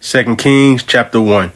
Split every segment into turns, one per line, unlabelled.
2 Kings chapter 1.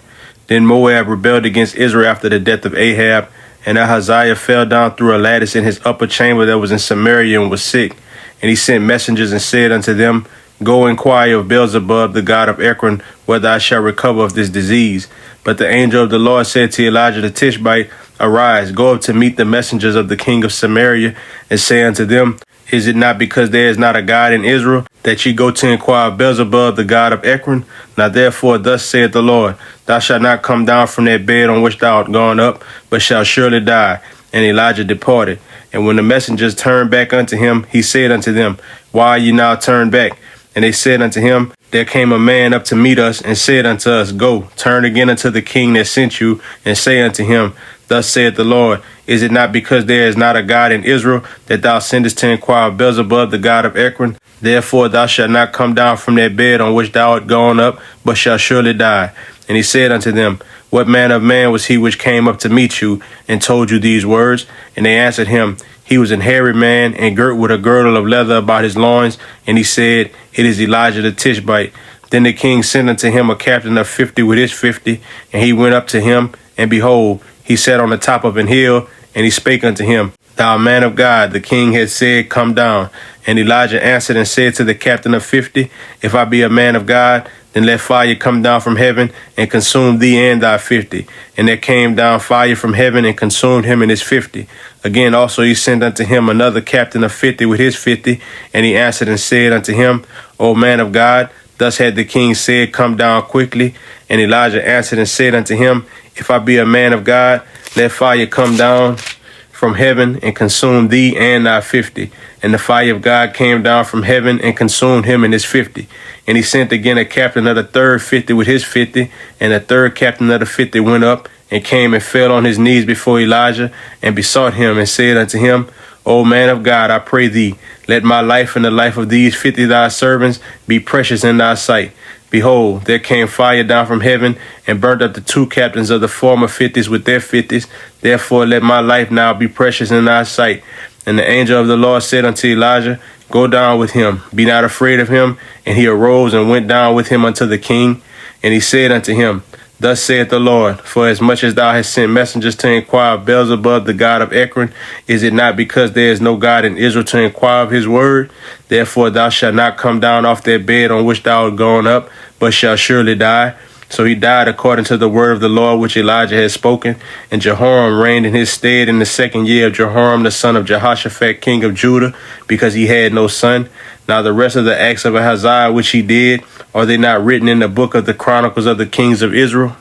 Then Moab rebelled against Israel after the death of Ahab, and Ahaziah fell down through a lattice in his upper chamber that was in Samaria and was sick. And he sent messengers and said unto them, Go inquire of Beelzebub, the god of Ekron, whether I shall recover of this disease. But the angel of the Lord said to Elijah the Tishbite, Arise, go up to meet the messengers of the king of Samaria, and say unto them, Is it not because there is not a God in Israel, that ye go to inquire of Beelzebub, the god of Ekron? Now therefore thus saith the Lord, Thou shalt not come down from that bed on which thou art gone up, but shalt surely die. And Elijah departed. And when the messengers turned back unto him, he said unto them, Why are ye now turned back? And they said unto him, There came a man up to meet us, and said unto us, Go, turn again unto the king that sent you, and say unto him, Thus saith the Lord, Is it not because there is not a God in Israel, that thou sendest to inquire of Beelzebub, the god of Ekron? Therefore thou shalt not come down from that bed on which thou art gone up, but shalt surely die. And he said unto them, What manner of man was he which came up to meet you, and told you these words? And they answered him, He was an hairy man, and girt with a girdle of leather about his loins. And he said, It is Elijah the Tishbite. Then the king sent unto him a captain of 50 with his 50, and he went up to him, and behold, he sat on the top of an hill, and he spake unto him, Thou man of God, the king had said, Come down. And Elijah answered and said to the captain of 50, If I be a man of God, then let fire come down from heaven and consume thee and thy 50. And there came down fire from heaven and consumed him and his 50. Again also he sent unto him another captain of 50 with his 50. And he answered and said unto him, O man of God, thus had the king said, Come down quickly. And Elijah answered and said unto him, If I be a man of God, let fire come down from heaven and consume thee and thy 50. And the fire of God came down from heaven and consumed him and his 50. And he sent again a captain of the third 50 with his 50. And the third captain of the 50 went up and came and fell on his knees before Elijah and besought him and said unto him, O man of God, I pray thee, let my life and the life of these 50 thy servants be precious in thy sight. Behold, there came fire down from heaven and burnt up the two captains of the former 50s with their 50s. Therefore let my life now be precious in thy sight. And the angel of the Lord said unto Elijah, Go down with him, be not afraid of him. And he arose and went down with him unto the king. And he said unto him, Thus saith the Lord, For as much as thou hast sent messengers to inquire of Beelzebub, the god of Ekron, is it not because there is no God in Israel to inquire of his word? Therefore thou shalt not come down off that bed on which thou art gone up, but shalt surely die. So he died according to the word of the Lord which Elijah had spoken. And Jehoram reigned in his stead in the 2nd year of Jehoram the son of Jehoshaphat king of Judah, because he had no son. Now the rest of the acts of Ahaziah which he did, are they not written in the book of the Chronicles of the kings of Israel?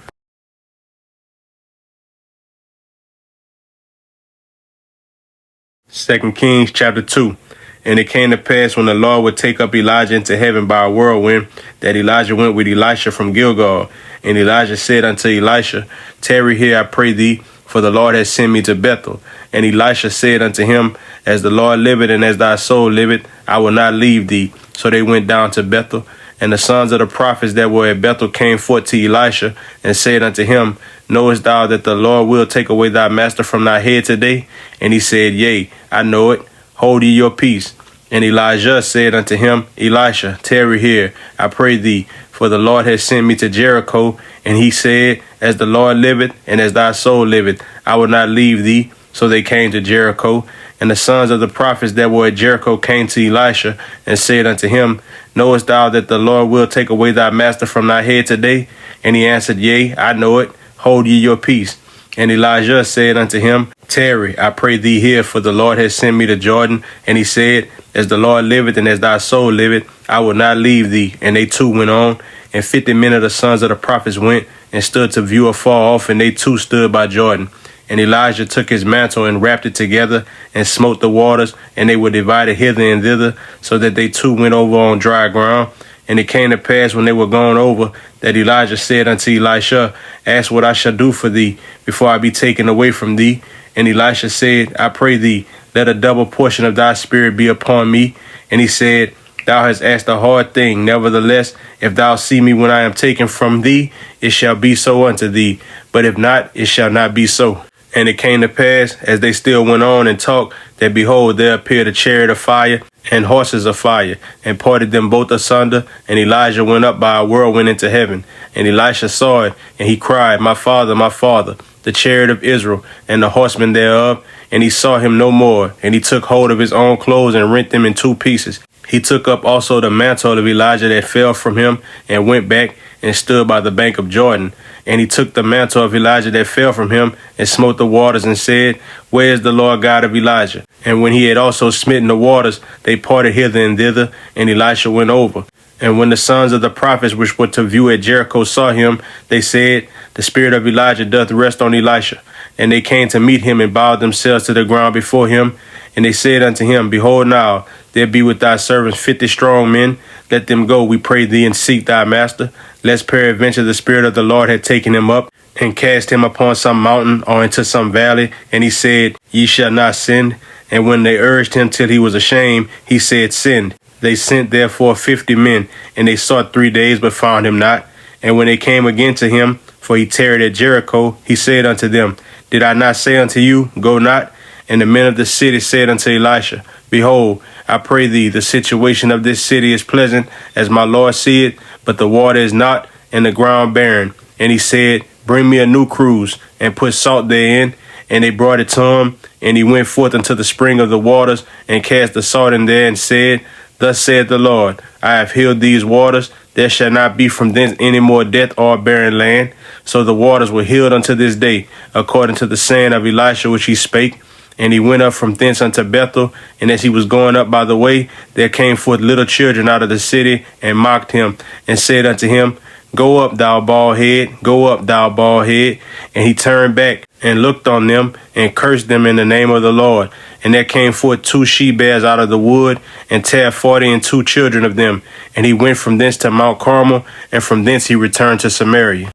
Second Kings chapter 2. And it came to pass when the Lord would take up Elijah into heaven by a whirlwind, that Elijah went with Elisha from Gilgal. And Elijah said unto Elisha, Tarry here, I pray thee, for the Lord has sent me to Bethel. And Elisha said unto him, As the Lord liveth and as thy soul liveth, I will not leave thee. So they went down to Bethel. And the sons of the prophets that were at Bethel came forth to Elisha, and said unto him, Knowest thou that the Lord will take away thy master from thy head today? And he said, Yea, I know it. Hold ye your peace. And Elijah said unto him, Elisha, tarry here, I pray thee, for the Lord has sent me to Jericho. And he said, As the Lord liveth, and as thy soul liveth, I will not leave thee. So they came to Jericho. And the sons of the prophets that were at Jericho came to Elisha, and said unto him, Knowest thou that the Lord will take away thy master from thy head today? And he answered, Yea, I know it. Hold ye your peace. And Elijah said unto him, Tarry, I pray thee here, for the Lord has sent me to Jordan. And he said, As the Lord liveth and as thy soul liveth, I will not leave thee. And they too went on. And 50 men of the sons of the prophets went and stood to view afar off, and they too stood by Jordan. And Elijah took his mantle and wrapped it together and smote the waters, and they were divided hither and thither, so that they too went over on dry ground. And it came to pass when they were gone over, that Elijah said unto Elisha, Ask what I shall do for thee, before I be taken away from thee. And Elisha said, I pray thee, let a double portion of thy spirit be upon me. And he said, Thou hast asked a hard thing. Nevertheless, if thou see me when I am taken from thee, it shall be so unto thee. But if not, it shall not be so. And it came to pass, as they still went on and talked, that behold, there appeared a chariot of fire, and horses of fire, and parted them both asunder. And Elijah went up by a whirlwind into heaven. And Elisha saw it, and he cried, my father, the chariot of Israel, and the horsemen thereof. And he saw him no more. And he took hold of his own clothes, and rent them in two pieces. He took up also the mantle of Elijah that fell from him, and went back, and stood by the bank of Jordan. And he took the mantle of Elijah that fell from him, and smote the waters, and said, where is the Lord God of Elijah? And when he had also smitten the waters, they parted hither and thither, and Elisha went over. And when the sons of the prophets which were to view at Jericho saw him, they said, the spirit of Elijah doth rest on Elisha. And they came to meet him, and bowed themselves to the ground before him. And they said unto him, behold now, there be with thy servants 50 strong men. Let them go, we pray thee, and seek thy master, lest peradventure the spirit of the Lord had taken him up, and cast him upon some mountain or into some valley. And he said, ye shall not send. And when they urged him till he was ashamed, he said, send. They sent therefore 50 men, and they sought 3 days, but found him not. And when they came again to him, for he tarried at Jericho, he said unto them, did I not say unto you, go not? And the men of the city said unto Elisha, behold, I pray thee, the situation of this city is pleasant, as my Lord seeth, but the water is not, and the ground barren. And he said, bring me a new cruse, and put salt therein. And they brought it to him, and he went forth unto the spring of the waters, and cast the salt in there, and said, thus saith the Lord, I have healed these waters, there shall not be from thence any more death or barren land. So the waters were healed unto this day, according to the saying of Elisha which he spake. And he went up from thence unto Bethel, and as he was going up by the way, there came forth little children out of the city, and mocked him, and said unto him, go up, thou bald head, go up, thou bald head. And he turned back, and looked on them, and cursed them in the name of the Lord. And there came forth 2 she-bears out of the wood, and tear 42 children of them. And he went from thence to Mount Carmel, and from thence he returned to Samaria.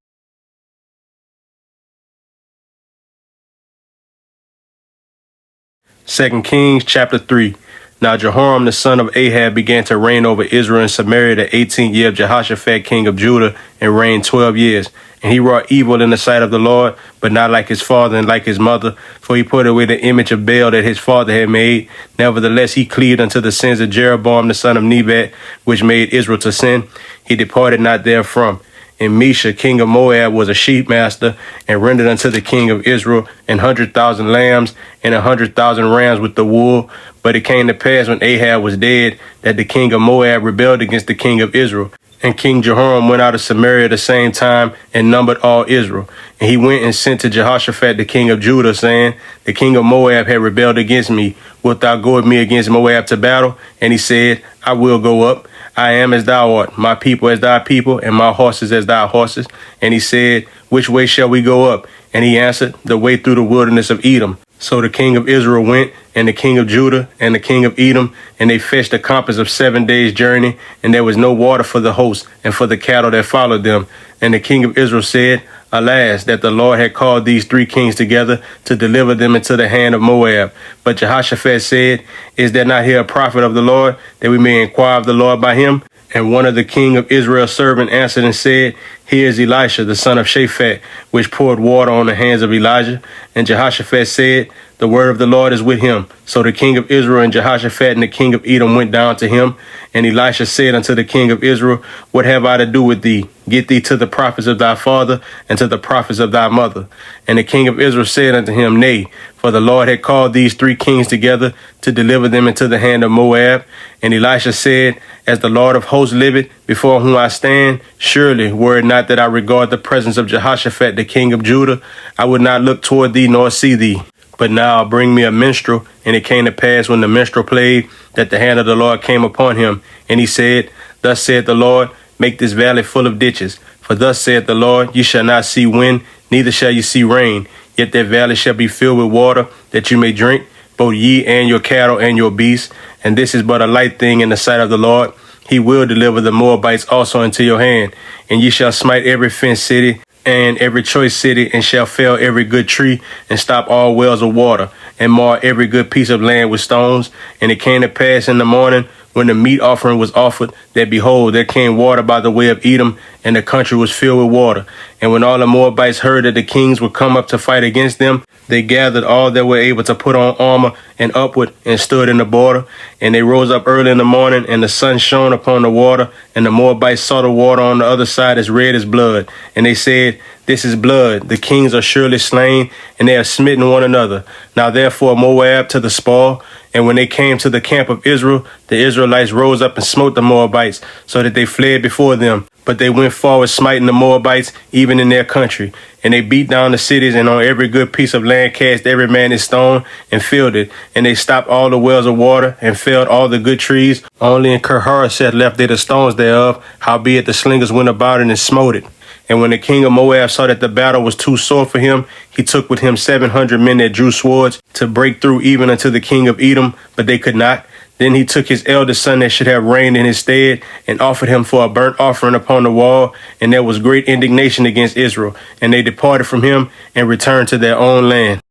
2 Kings chapter 3. Now Jehoram the son of Ahab began to reign over Israel and Samaria the 18th year of Jehoshaphat king of Judah, and reigned 12 years. And he wrought evil in the sight of the Lord, but not like his father and like his mother, for he put away the image of Baal that his father had made. Nevertheless, he cleaved unto the sins of Jeroboam the son of Nebat, which made Israel to sin. He departed not therefrom. And Mesha, king of Moab, was a sheep master, and rendered unto the king of Israel 100,000 lambs and 100,000 rams with the wool. But it came to pass when Ahab was dead, that the king of Moab rebelled against the king of Israel. And King Jehoram went out of Samaria at the same time, and numbered all Israel. And he went and sent to Jehoshaphat the king of Judah, saying, the king of Moab had rebelled against me. Wilt thou go with me against Moab to battle? And he said, I will go up. I am as thou art, my people as thy people, and my horses as thy horses. And he said, which way shall we go up? And he answered, the way through the wilderness of Edom. So the king of Israel went, and the king of Judah, and the king of Edom, and they fetched a compass of 7 days' journey, and there was no water for the host, and for the cattle that followed them. And the king of Israel said, alas, that the Lord had called these 3 kings together to deliver them into the hand of Moab. But Jehoshaphat said, is there not here a prophet of the Lord, that we may inquire of the Lord by him? And one of the king of Israel's servants answered and said, here is Elisha, the son of Shaphat, which poured water on the hands of Elijah. And Jehoshaphat said, the word of the Lord is with him. So the king of Israel and Jehoshaphat and the king of Edom went down to him. And Elisha said unto the king of Israel, what have I to do with thee? Get thee to the prophets of thy father and to the prophets of thy mother. And the king of Israel said unto him, nay, for the Lord had called these 3 kings together to deliver them into the hand of Moab. And Elisha said, as the Lord of hosts liveth, before whom I stand, surely were it not that I regard the presence of Jehoshaphat the king of Judah, I would not look toward thee nor see thee. But now bring me a minstrel. And it came to pass when the minstrel played, that the hand of the Lord came upon him. And he said, thus saith the Lord, make this valley full of ditches. For thus saith the Lord, ye shall not see wind, neither shall ye see rain. Yet that valley shall be filled with water, that you may drink, both ye and your cattle and your beasts. And this is but a light thing in the sight of the Lord. He will deliver the Moabites also into your hand. And ye shall smite every fenced city and every choice city, and shall fell every good tree, and stop all wells of water, and mar every good piece of land with stones. And it came to pass in the morning, when the meat offering was offered, that behold, there came water by the way of Edom, and the country was filled with water. And when all the Moabites heard that the kings would come up to fight against them, they gathered all that were able to put on armor and upward and stood in the border. And they rose up early in the morning, and the sun shone upon the water, and the Moabites saw the water on the other side as red as blood. And they said, This is blood. The kings are surely slain, and they have smitten one another. Now therefore Moab to the spoil. And when they came to the camp of Israel, the Israelites rose up and smote the Moabites, so that they fled before them. But they went forward, smiting the Moabites, even in their country. And they beat down the cities, and on every good piece of land cast every man his stone, and filled it. And they stopped all the wells of water, and felled all the good trees. Only in Kirharaseth left they the stones thereof, howbeit the slingers went about it and smote it. And when the king of Moab saw that the battle was too sore for him, he took with him 700 men that drew swords to break through even unto the king of Edom, but they could not. Then he took his eldest son that should have reigned in his stead, and offered him for a burnt offering upon the wall. And there was great indignation against Israel. And they departed from him and returned to their own land.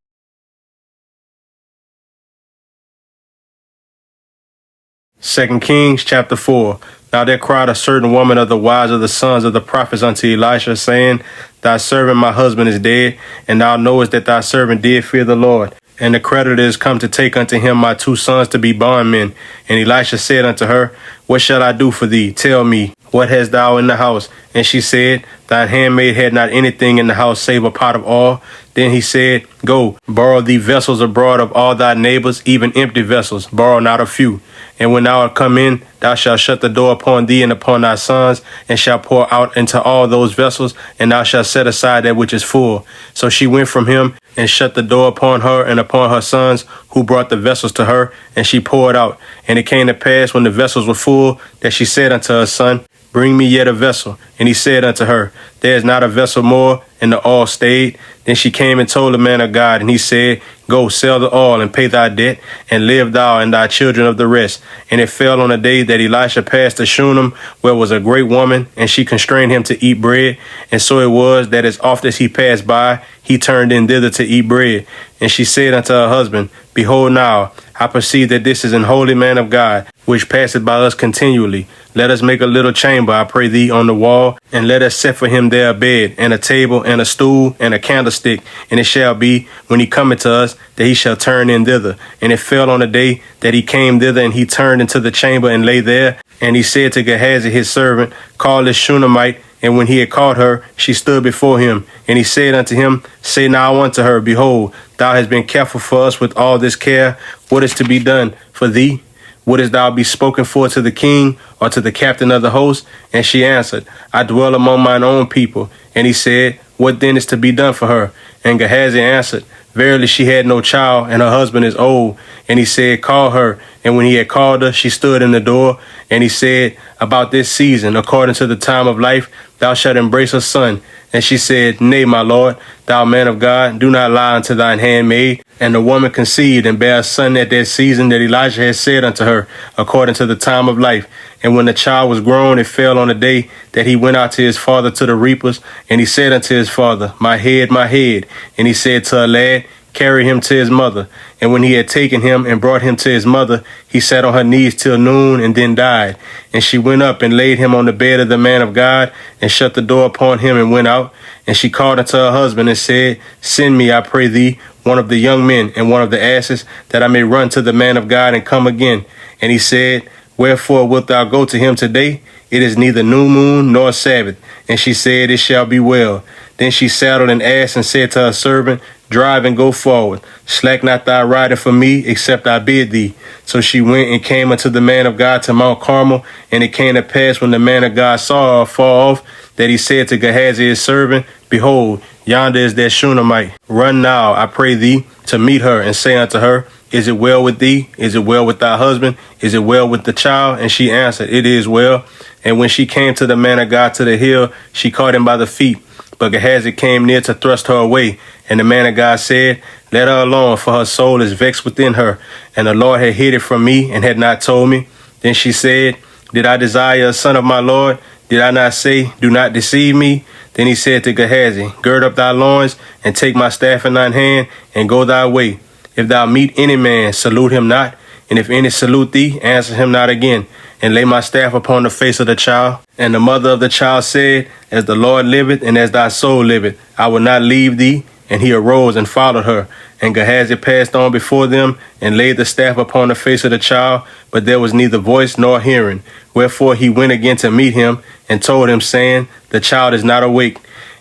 2 Kings chapter 4. Now there cried a certain woman of the wives of the sons of the prophets unto Elisha, saying, Thy servant my husband is dead, and thou knowest that thy servant did fear the Lord. And the creditor is come to take unto him my 2 sons to be bondmen. And Elisha said unto her, What shall I do for thee? Tell me, what hast thou in the house? And she said, Thine handmaid had not anything in the house save a pot of oil. Then he said, Go, borrow thee vessels abroad of all thy neighbors, even empty vessels, borrow not a few. And when thou art come in, thou shalt shut the door upon thee and upon thy sons, and shalt pour out into all those vessels, and thou shalt set aside that which is full. So she went from him, and shut the door upon her and upon her sons, who brought the vessels to her, and she poured out. And it came to pass, when the vessels were full, that she said unto her son, Bring me yet a vessel. And he said unto her, There is not a vessel more, and the oil stayed. Then she came and told the man of God, and he said, Go, sell the oil, and pay thy debt, and live thou and thy children of the rest. And it fell on a day that Elisha passed to Shunem, where was a great woman, and she constrained him to eat bread. And so it was that as oft as he passed by, he turned in thither to eat bread. And she said unto her husband, Behold now, I perceive that this is an holy man of God, which passeth by us continually. Let us make a little chamber, I pray thee, on the wall, and let us set for him there a bed, and a table, and a stool, and a candlestick. And it shall be, when he cometh to us, that he shall turn in thither. And it fell on the day that he came thither, and he turned into the chamber and lay there. And he said to Gehazi his servant, Call this Shunammite. And when he had called her, she stood before him. And he said unto him, Say now unto her, Behold, thou hast been careful for us with all this care. What is to be done for thee? Wouldest thou be spoken for to the king, or to the captain of the host? And she answered, I dwell among mine own people. And he said, What then is to be done for her? And Gehazi answered, Verily she had no child, and her husband is old. And he said, Call her. And when he had called her, she stood in the door. And he said, About this season, according to the time of life, thou shalt embrace a son. And she said, Nay, my lord, thou man of God, do not lie unto thine handmaid. And the woman conceived and bare a son at that season that Elijah had said unto her, according to the time of life. And when the child was grown, it fell on the day that he went out to his father to the reapers. And he said unto his father, My head, my head. And he said to a lad, Carry him to his mother. And when he had taken him and brought him to his mother, he sat on her knees till noon and then died. And she went up and laid him on the bed of the man of God and shut the door upon him and went out. And she called unto her husband and said, Send me, I pray thee, one of the young men and one of the asses, that I may run to the man of God and come again. And he said, Wherefore wilt thou go to him today? It is neither new moon nor Sabbath. And she said, It shall be well. Then she saddled an ass and said to her servant, Drive and go forward. Slack not thy riding for me, except I bid thee. So she went and came unto the man of God to Mount Carmel. And it came to pass, when the man of God saw her far off, that he said to Gehazi his servant, Behold, yonder is that Shunammite. Run now, I pray thee, to meet her, and say unto her, Is it well with thee? Is it well with thy husband? Is it well with the child? And she answered, It is well. And when she came to the man of God to the hill, she caught him by the feet. But Gehazi came near to thrust her away. And the man of God said, Let her alone, for her soul is vexed within her. And the Lord had hid it from me, and had not told me. Then she said, Did I desire a son of my Lord? Did I not say, Do not deceive me? Then he said to Gehazi, Gird up thy loins, and take my staff in thine hand, and go thy way. If thou meet any man, salute him not. And if any salute thee, answer him not again, and lay my staff upon the face of the child. And the mother of the child said, As the Lord liveth, and as thy soul liveth, I will not leave thee. And he arose and followed her. And Gehazi passed on before them, and laid the staff upon the face of the child, but there was neither voice nor hearing. Wherefore he went again to meet him, and told him, saying, The child is not awake.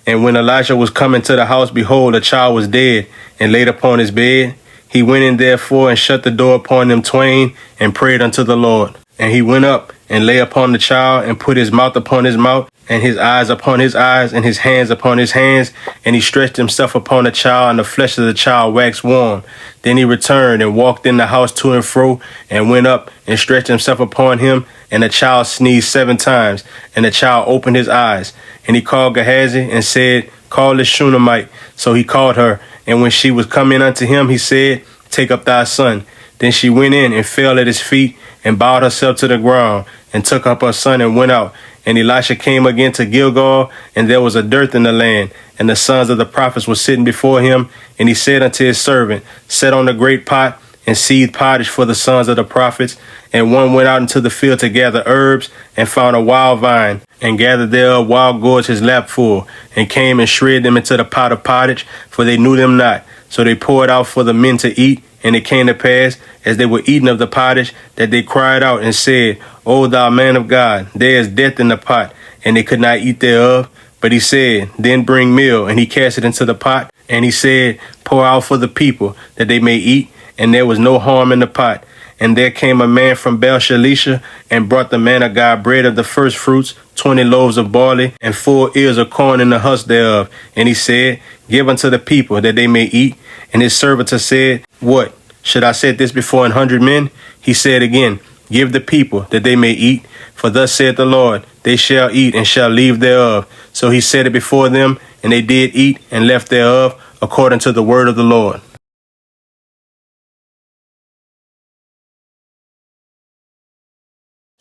And when Elisha was coming to the house, behold, the child was dead, and laid upon his bed. He went in therefore, and shut the door upon them twain, and prayed unto the Lord. And he went up, and lay upon the child, and put his mouth upon his mouth, and his eyes upon his eyes, and his hands upon his hands. And he stretched himself upon the child, and the flesh of the child waxed warm. Then he returned, and walked in the house to and fro, and went up, and stretched himself upon him. And the child sneezed 7 times, and the child opened his eyes. And he called Gehazi, and said, Call this Shunammite. So he called her, and when she was coming unto him, he said, Take up thy son. Then she went in, and fell at his feet, and bowed herself to the ground, and took up her son, and went out. And Elisha came again to Gilgal, and there was a dearth in the land, and the sons of the prophets were sitting before him. And he said unto his servant, Set on the great pot, and seethe pottage for the sons of the prophets. And one went out into the field to gather herbs, and found a wild vine, and gathered thereof wild gourds his lap full, and came and shred them into the pot of pottage, for they knew them not. So they poured out for the men to eat. And it came to pass, as they were eating of the pottage, that they cried out and said, O thou man of God, there is death in the pot. And they could not eat thereof. But he said, Then bring meal. And he cast it into the pot. And he said, Pour out for the people, that they may eat. And there was no harm in the pot. And there came a man from Baal-shalisha, and brought the man of God bread of the first fruits, 20 loaves of barley, and 4 ears of corn in the husk thereof. And he said, Give unto the people, that they may eat. And his servitor said, What? Should I set this before 100 men? He said again, Give the people, that they may eat. For thus saith the Lord, They shall eat, and shall leave thereof. So he set it before them, and they did eat, and left thereof, according to the word of the Lord.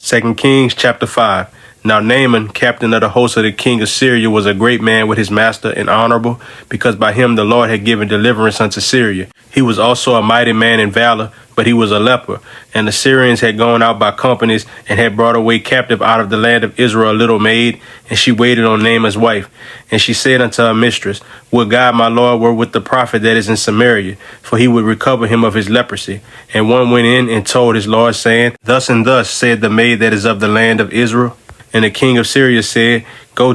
2 Kings chapter 5. Now Naaman, captain of the host of the king of Syria, was a great man with his master and honorable, because by him the Lord had given deliverance unto Syria. He was also a mighty man in valor, but he was a leper. And the Syrians had gone out by companies, and had brought away captive out of the land of Israel a little maid, and she waited on Naaman's wife. And she said unto her mistress, Would God my Lord were with the prophet that is in Samaria, for he would recover him of his leprosy. And one went in and told his Lord, saying, Thus and thus said the maid that is of the land of Israel. And the king of Syria said, Go,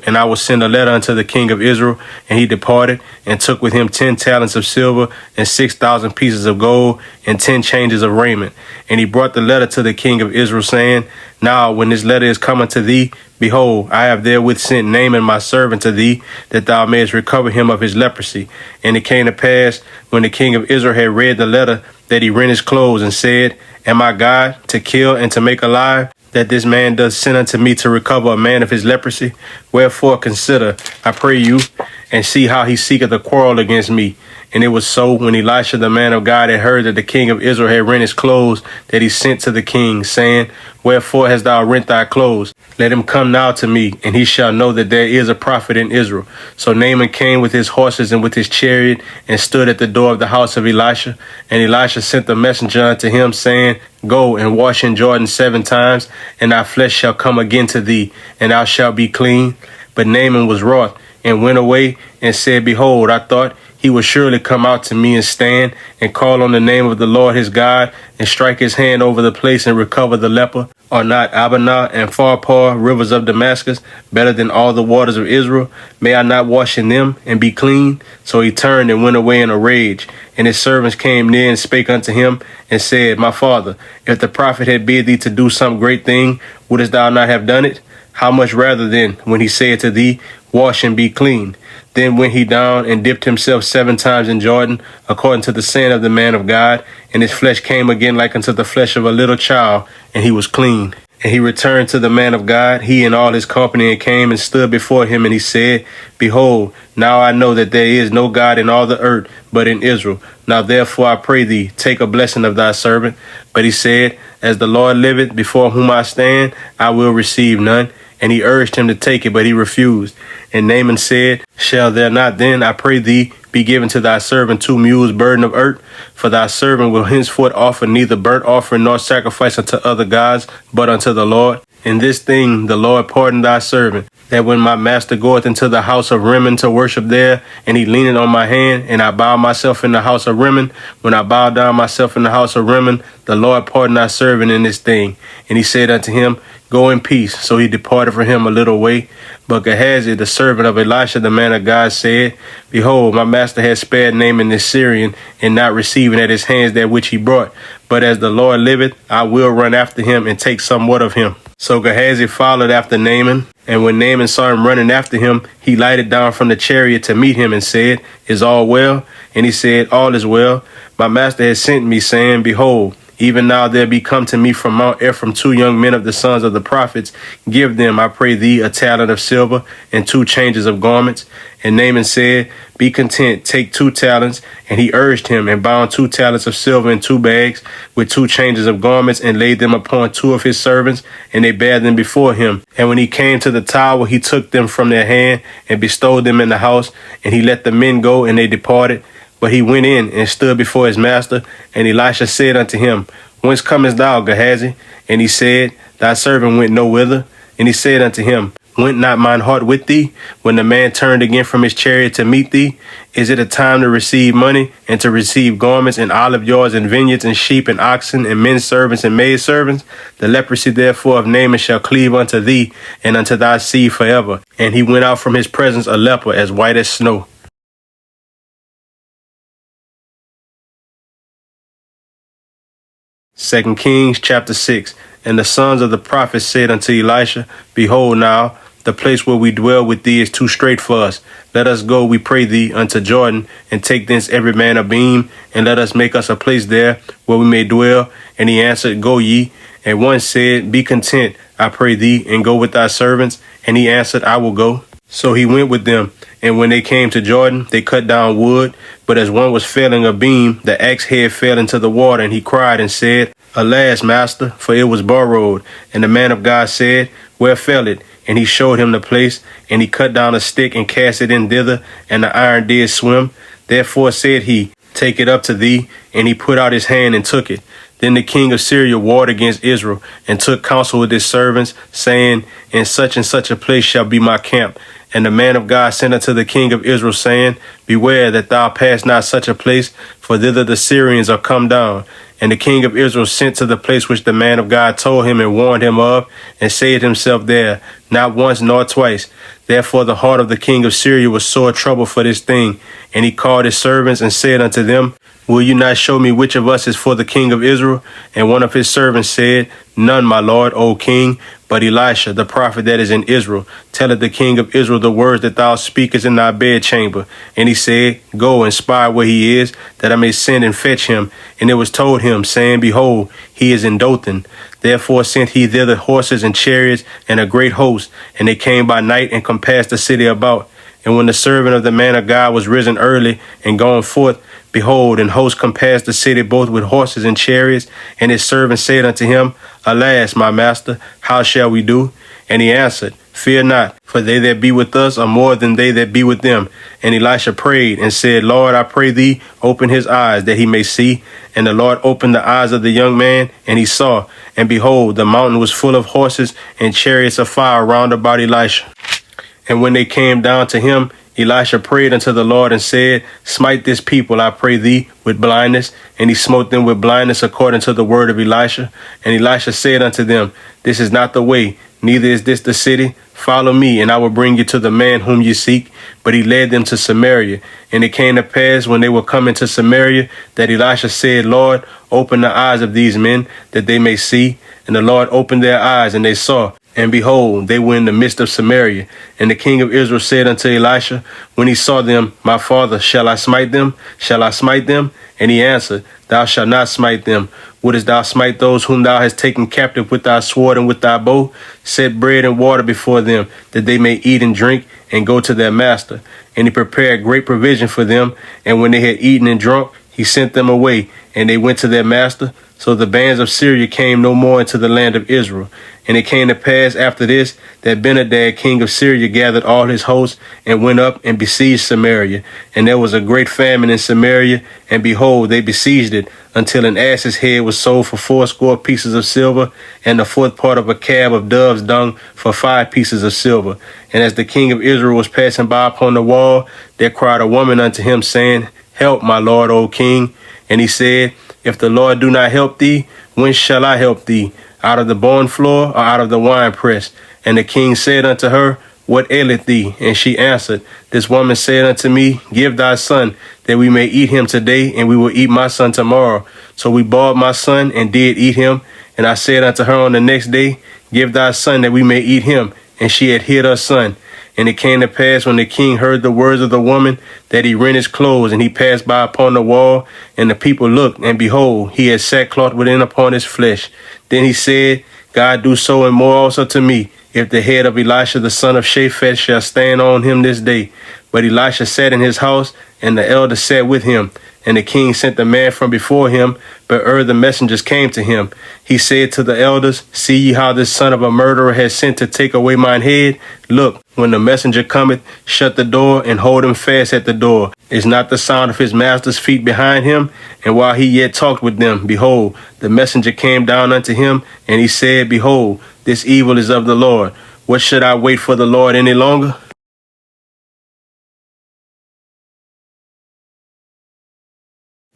and I will send a letter unto the king of Israel. And he departed, and took with him 10 talents of silver, and 6,000 pieces of gold, and 10 changes of raiment. And he brought the letter to the king of Israel, saying, Now when this letter is come unto thee, behold, I have therewith sent Naaman my servant to thee, that thou mayest recover him of his leprosy. And it came to pass, when the king of Israel had read the letter, that he rent his clothes, and said, Am I God, to kill and to make alive, that this man does send unto me to recover a man of his leprosy? Wherefore consider, I pray you, and see how he seeketh a quarrel against me. And it was so, when Elisha the man of God had heard that the king of Israel had rent his clothes, that he sent to the king, saying, Wherefore hast thou rent thy clothes? Let him come now to me, and he shall know that there is a prophet in Israel. So Naaman came with his horses and with his chariot, and stood at the door of the house of Elisha. And Elisha sent the messenger unto him, saying, Go and wash in Jordan 7 times, and thy flesh shall come again to thee, and thou shalt be clean. But Naaman was wroth, and went away, and said, Behold, I thought he would surely come out to me, and stand, and call on the name of the Lord his God, and strike his hand over the place, and recover the leper. Are not Abana and Pharpar, rivers of Damascus, better than all the waters of Israel? May I not wash in them, and be clean? So he turned and went away in a rage. And his servants came near, and spake unto him, and said, My father, if the prophet had bid thee to do some great thing, wouldest thou not have done it? How much rather then, when he said to thee, Wash and be clean? Then went he down and dipped himself 7 times in Jordan, according to the saying of the man of God, and his flesh came again like unto the flesh of a little child, and he was clean. And he returned to the man of God, he and all his company, and came and stood before him, and he said, Behold, now I know that there is no God in all the earth but in Israel. Now therefore I pray thee, take a blessing of thy servant. But he said, As the Lord liveth, before whom I stand, I will receive none. And he urged him to take it, but he refused. And Naaman said, Shall there not then, I pray thee, be given to thy servant 2 mules burden of earth. For thy servant will henceforth offer neither burnt offering nor sacrifice unto other gods, but unto the Lord. In this thing the Lord pardon thy servant, that when my master goeth into the house of Rimmon to worship there, and he leaneth on my hand, and I bow myself in the house of Rimmon, when I bow down myself in the house of Rimmon, the Lord pardon thy servant in this thing. And he said unto him, Go in peace. So he departed from him a little way. But Gehazi, the servant of Elisha, the man of God, said, Behold, my master has spared Naaman the Syrian, and not receiving at his hands that which he brought. But as the Lord liveth, I will run after him and take somewhat of him. So Gehazi followed after Naaman, and when Naaman saw him running after him, he lighted down from the chariot to meet him and said, Is all well? And he said, All is well. My master has sent me, saying, Behold, even now there be come to me from Mount Ephraim 2 young men of the sons of the prophets. Give them, I pray thee, a talent of silver and 2 changes of garments. And Naaman said, Be content, take 2 talents. And he urged him, and bound 2 talents of silver in 2 bags, with 2 changes of garments, and laid them upon 2 of his servants, and they bare them before him. And when he came to the tower, he took them from their hand, and bestowed them in the house. And he let the men go, and they departed. But he went in and stood before his master, and Elisha said unto him, Whence comest thou, Gehazi? And he said, Thy servant went no whither. And he said unto him, Went not mine heart with thee, when the man turned again from his chariot to meet thee? Is it a time to receive money, and to receive garments, and olive yards, and vineyards, and sheep, and oxen, and men servants, and maid servants? The leprosy therefore of Naaman shall cleave unto thee, and unto thy seed forever. And he went out from his presence a leper, as white as snow. 2 Kings chapter 6. And the sons of the prophets said unto Elisha, Behold now, the place where we dwell with thee is too strait for us. Let us go, we pray thee, unto Jordan, and take thence every man a beam, and let us make us a place there where we may dwell. And he answered, Go ye. And one said, Be content, I pray thee, and go with thy servants. And he answered, I will go. So he went with them. And when they came to Jordan, they cut down wood. But as one was felling a beam, the axe head fell into the water, and he cried and said, Alas, master, for it was borrowed. And the man of God said, Where fell it? And he showed him the place, and he cut down a stick and cast it in thither, and the iron did swim. Therefore said he, Take it up to thee. And he put out his hand and took it. Then the king of Syria warred against Israel, and took counsel with his servants, saying, In such and such a place shall be my camp. And the man of God sent unto the king of Israel, saying, Beware that thou pass not such a place, for thither the Syrians are come down. And the king of Israel sent to the place which the man of God told him and warned him of, and saved himself there, not once nor twice. Therefore the heart of the king of Syria was sore troubled for this thing. And he called his servants and said unto them, Will you not show me which of us is for the king of Israel? And one of his servants said, None, my lord, O king, but Elisha, the prophet that is in Israel, telleth the king of Israel the words that thou speakest in thy bedchamber. And he said, Go and spy where he is, that I may send and fetch him. And it was told him, saying, Behold, he is in Dothan. Therefore sent he thither horses and chariots and a great host. And they came by night and compassed the city about. And when the servant of the man of God was risen early and gone forth, behold, an host compassed the city both with horses and chariots. And his servant said unto him, Alas, my master, how shall we do? And he answered, Fear not, for they that be with us are more than they that be with them. And Elisha prayed and said, Lord, I pray thee, open his eyes that he may see. And the Lord opened the eyes of the young man, and he saw. And behold, the mountain was full of horses and chariots of fire round about Elisha. And when they came down to him, Elisha prayed unto the Lord and said, Smite this people, I pray thee, with blindness. And he smote them with blindness according to the word of Elisha. And Elisha said unto them, This is not the way, neither is this the city. Follow me, and I will bring you to the man whom you seek. But he led them to Samaria. And it came to pass, when they were coming to Samaria, that Elisha said, Lord, open the eyes of these men, that they may see. And the Lord opened their eyes, and they saw. And behold, they were in the midst of Samaria. And the king of Israel said unto Elisha, when he saw them, My father, shall I smite them? Shall I smite them? And he answered, Thou shalt not smite them. Wouldest thou smite those whom thou hast taken captive with thy sword and with thy bow? Set bread and water before them, that they may eat and drink, and go to their master. And he prepared great provision for them. And when they had eaten and drunk, he sent them away, and they went to their master. So the bands of Syria came no more into the land of Israel. And it came to pass after this that Benhadad king of Syria gathered all his hosts and went up and besieged Samaria. And there was a great famine in Samaria, and behold, they besieged it until an ass's head was sold for 80 pieces of silver, and the fourth part of a cab of dove's dung for 5 pieces of silver. And as the king of Israel was passing by upon the wall, there cried a woman unto him, saying, Help, my lord, O king. And he said, If the Lord do not help thee, whence shall I help thee? Out of the barn floor or out of the winepress? And the king said unto her, What aileth thee? And she answered, This woman said unto me, Give thy son, that we may eat him today, and we will eat my son tomorrow. So we bought my son and did eat him. And I said unto her on the next day, Give thy son, that we may eat him. And she had hid her son. And it came to pass when the king heard the words of the woman that he rent his clothes, and he passed by upon the wall, and the people looked, and behold, he had sackcloth within upon his flesh. Then he said, God do so and more also to me, if the head of Elisha the son of Shaphat shall stand on him this day. But Elisha sat in his house, and the elder sat with him. And the king sent the man from before him, but ere the messengers came to him, he said to the elders, See ye how this son of a murderer has sent to take away mine head? Look, when the messenger cometh, shut the door and hold him fast at the door. Is not the sound of his master's feet behind him? And while he yet talked with them, behold, the messenger came down unto him, and he said, Behold, this evil is of the Lord. What should I wait for the Lord any longer?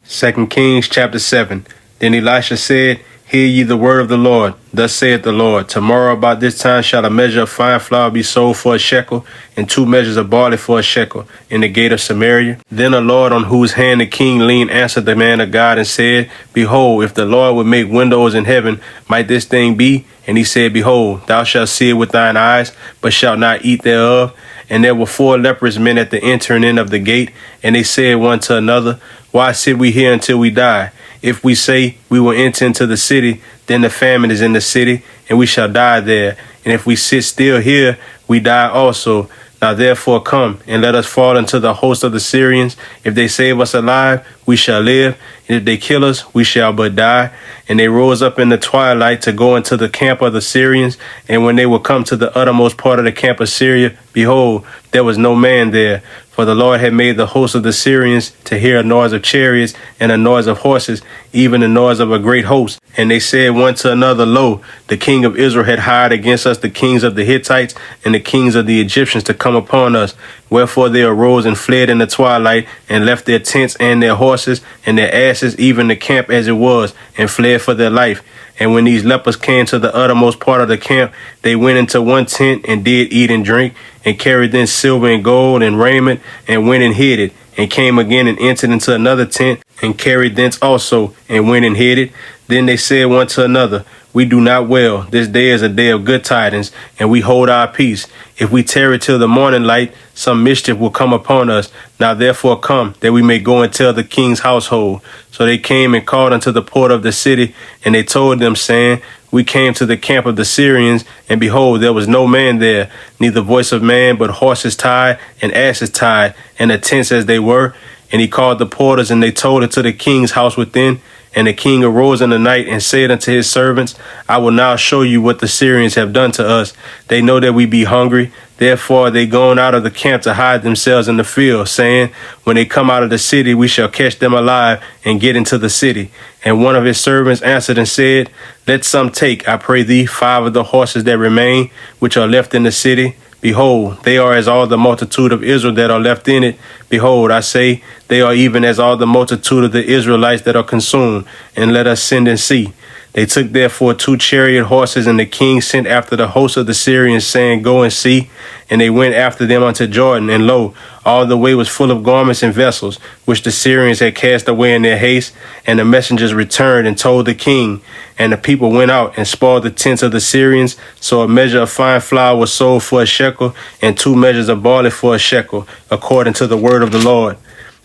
2 Kings chapter 7. Then Elisha said, Hear ye the word of the Lord. Thus saith the Lord, Tomorrow about this time shall a measure of fine flour be sold for a shekel, and 2 measures of barley for a shekel, in the gate of Samaria. Then the Lord, on whose hand the king leaned, answered the man of God and said, Behold, if the Lord would make windows in heaven, might this thing be? And he said, Behold, thou shalt see it with thine eyes, but shalt not eat thereof. And there were 4 leprous men at the entering in of the gate, and they said one to another, Why sit we here until we die? If we say we will enter into the city, then the famine is in the city, and we shall die there. And if we sit still here, we die also. Now therefore come, and let us fall into the host of the Syrians. If they save us alive, we shall live, and if they kill us, we shall but die. And they rose up in the twilight to go into the camp of the Syrians. And when they were come to the uttermost part of the camp of Syria, behold, there was no man there. For the Lord had made the host of the Syrians to hear a noise of chariots and a noise of horses, even the noise of a great host. And they said one to another, Lo, the king of Israel had hired against us the kings of the Hittites and the kings of the Egyptians to come upon us. Wherefore they arose and fled in the twilight, and left their tents and their horses and their asses, even the camp as it was, and fled for their life. And when these lepers came to the uttermost part of the camp, they went into one tent and did eat and drink, and carried thence silver and gold and raiment, and went and hid it, and came again and entered into another tent, and carried thence also, and went and hid it. Then they said one to another, We do not well. This day is a day of good tidings, and we hold our peace. If we tarry till the morning light, some mischief will come upon us. Now therefore come, that we may go and tell the king's household. So they came and called unto the port of the city, and they told them, saying, We came to the camp of the Syrians, and behold, there was no man there, neither voice of man, but horses tied and asses tied, and the tents as they were. And he called the porters, and they told it to the king's house within. And the king arose in the night and said unto his servants, I will now show you what the Syrians have done to us. They know that we be hungry. Therefore are they gone out of the camp to hide themselves in the field, saying, When they come out of the city, we shall catch them alive and get into the city. And one of his servants answered and said, Let some take, I pray thee, 5 of the horses that remain, which are left in the city. Behold, they are as all the multitude of Israel that are left in it. Behold, I say, they are even as all the multitude of the Israelites that are consumed. And let us send and see. They took therefore 2 chariot horses, and the king sent after the host of the Syrians, saying, Go and see. And they went after them unto Jordan, and lo, all the way was full of garments and vessels, which the Syrians had cast away in their haste. And the messengers returned and told the king. And the people went out and spoiled the tents of the Syrians. So a measure of fine flour was sold for a shekel, and 2 measures of barley for a shekel, according to the word of the Lord.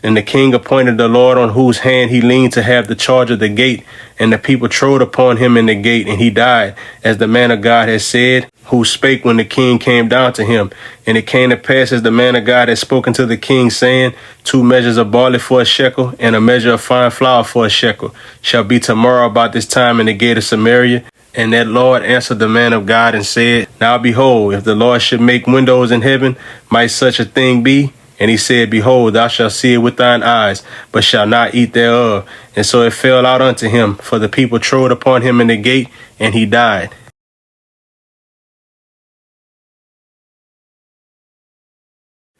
And the king appointed the Lord on whose hand he leaned to have the charge of the gate. And the people trode upon him in the gate, and he died, as the man of God had said, who spake when the king came down to him. And it came to pass, as the man of God had spoken to the king, saying, 2 measures of barley for a shekel, and a measure of fine flour for a shekel, shall be tomorrow about this time in the gate of Samaria. And that Lord answered the man of God and said, Now behold, if the Lord should make windows in heaven, might such a thing be? And he said, Behold, thou shalt see it with thine eyes, but shalt not eat thereof. And so it fell out unto him, for the people trode upon him in the gate, and he died.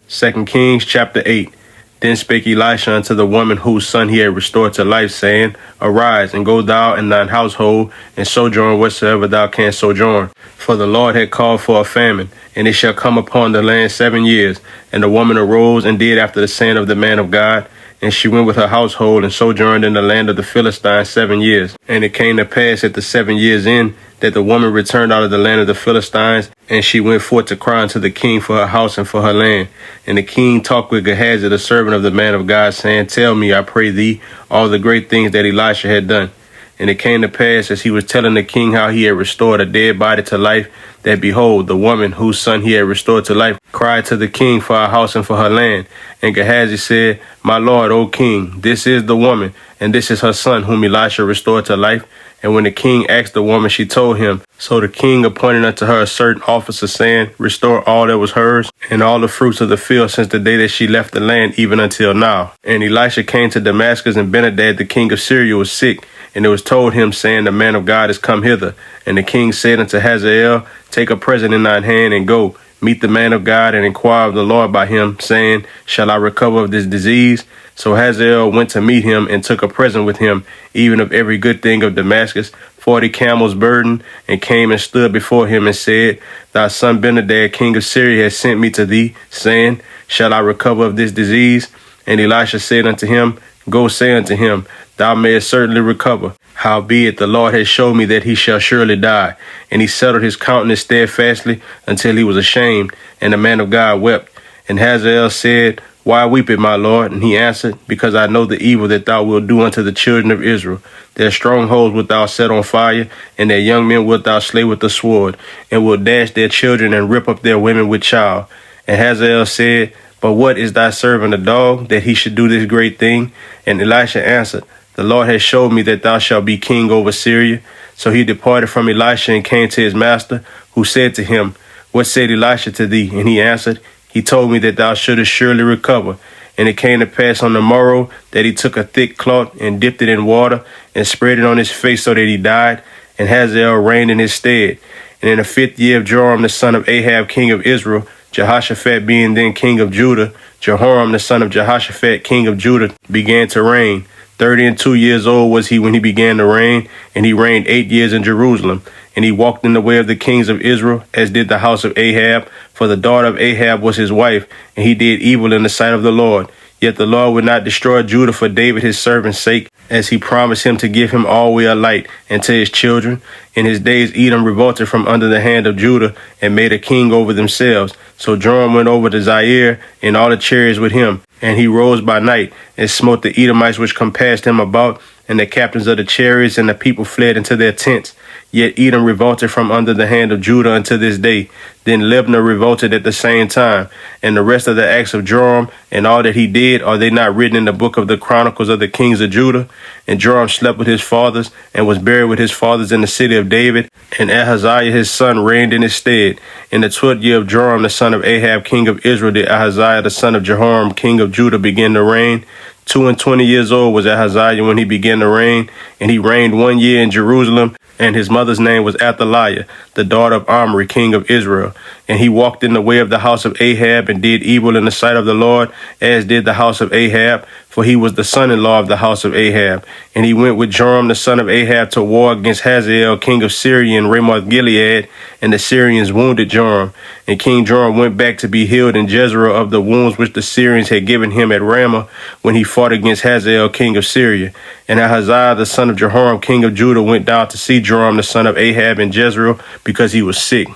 2 Kings chapter 8. Then spake Elisha unto the woman whose son he had restored to life, saying, Arise, and go thou and thine household, and sojourn whatsoever thou canst sojourn. For the Lord had called for a famine, and it shall come upon the land 7 years. And the woman arose and did after the saying of the man of God. And she went with her household and sojourned in the land of the Philistines 7 years. And it came to pass at the 7 years' end that the woman returned out of the land of the Philistines, and she went forth to cry unto the king for her house and for her land. And the king talked with Gehazi, the servant of the man of God, saying, Tell me, I pray thee, all the great things that Elisha had done. And it came to pass, as he was telling the king how he had restored a dead body to life, that behold, the woman whose son he had restored to life cried to the king for her house and for her land. And Gehazi said, My lord, O king, this is the woman, and this is her son whom Elisha restored to life. And when the king asked the woman, she told him. So the king appointed unto her a certain officer, saying, Restore all that was hers, and all the fruits of the field since the day that she left the land, even until now. And Elisha came to Damascus, and Benhadad the king of Syria was sick. And it was told him, saying, The man of God is come hither. And the king said unto Hazael, Take a present in thine hand, and go, meet the man of God, and inquire of the Lord by him, saying, Shall I recover of this disease? So Hazael went to meet him, and took a present with him, even of every good thing of Damascus, 40 camels burdened, and came and stood before him, and said, Thy son Benhadad, king of Syria, has sent me to thee, saying, Shall I recover of this disease? And Elisha said unto him, Go say unto him, Thou mayest certainly recover. Howbeit the Lord has showed me that he shall surely die. And he settled his countenance steadfastly until he was ashamed. And the man of God wept. And Hazael said, Why weepeth my Lord? And he answered, Because I know the evil that thou wilt do unto the children of Israel. Their strongholds wilt thou set on fire, and their young men wilt thou slay with the sword, and wilt dash their children and rip up their women with child. And Hazael said, But what is thy servant a dog, that he should do this great thing? And Elisha answered, The Lord has showed me that thou shalt be king over Syria. So he departed from Elisha and came to his master, who said to him, What said Elisha to thee? And he answered, He told me that thou shouldest surely recover. And it came to pass on the morrow that he took a thick cloth and dipped it in water and spread it on his face so that he died. And Hazael reigned in his stead. And in the 5th year of Joram the son of Ahab king of Israel, Jehoshaphat being then king of Judah, Jehoram the son of Jehoshaphat king of Judah began to reign. 32 years old was he when he began to reign, and he reigned 8 years in Jerusalem. And he walked in the way of the kings of Israel, as did the house of Ahab, for the daughter of Ahab was his wife, and he did evil in the sight of the Lord. Yet the Lord would not destroy Judah for David his servant's sake, as he promised him to give him always a light, and to his children. In his days Edom revolted from under the hand of Judah, and made a king over themselves. So Joram went over to Zaire, and all the chariots with him. And he rose by night, and smote the Edomites which compassed him about, and the captains of the chariots, and the people fled into their tents. Yet Edom revolted from under the hand of Judah unto this day. Then Libnah revolted at the same time. And the rest of the acts of Joram, and all that he did, are they not written in the book of the Chronicles of the kings of Judah? And Joram slept with his fathers, and was buried with his fathers in the city of David. And Ahaziah his son reigned in his stead. In the 12th year of Joram the son of Ahab king of Israel did Ahaziah the son of Jehoram king of Judah begin to reign. 22 years old was Ahaziah when he began to reign, and he reigned 1 year in Jerusalem. And his mother's name was Athaliah, the daughter of Omri, king of Israel. And he walked in the way of the house of Ahab, and did evil in the sight of the Lord, as did the house of Ahab, for he was the son-in-law of the house of Ahab. And he went with Joram the son of Ahab to war against Hazael, king of Syria, in Ramoth-Gilead, and the Syrians wounded Joram. And King Joram went back to be healed in Jezreel of the wounds which the Syrians had given him at Ramah, when he fought against Hazael, king of Syria. And Ahaziah the son of Jehoram, king of Judah, went down to see Joram the son of Ahab in Jezreel, because he was sick.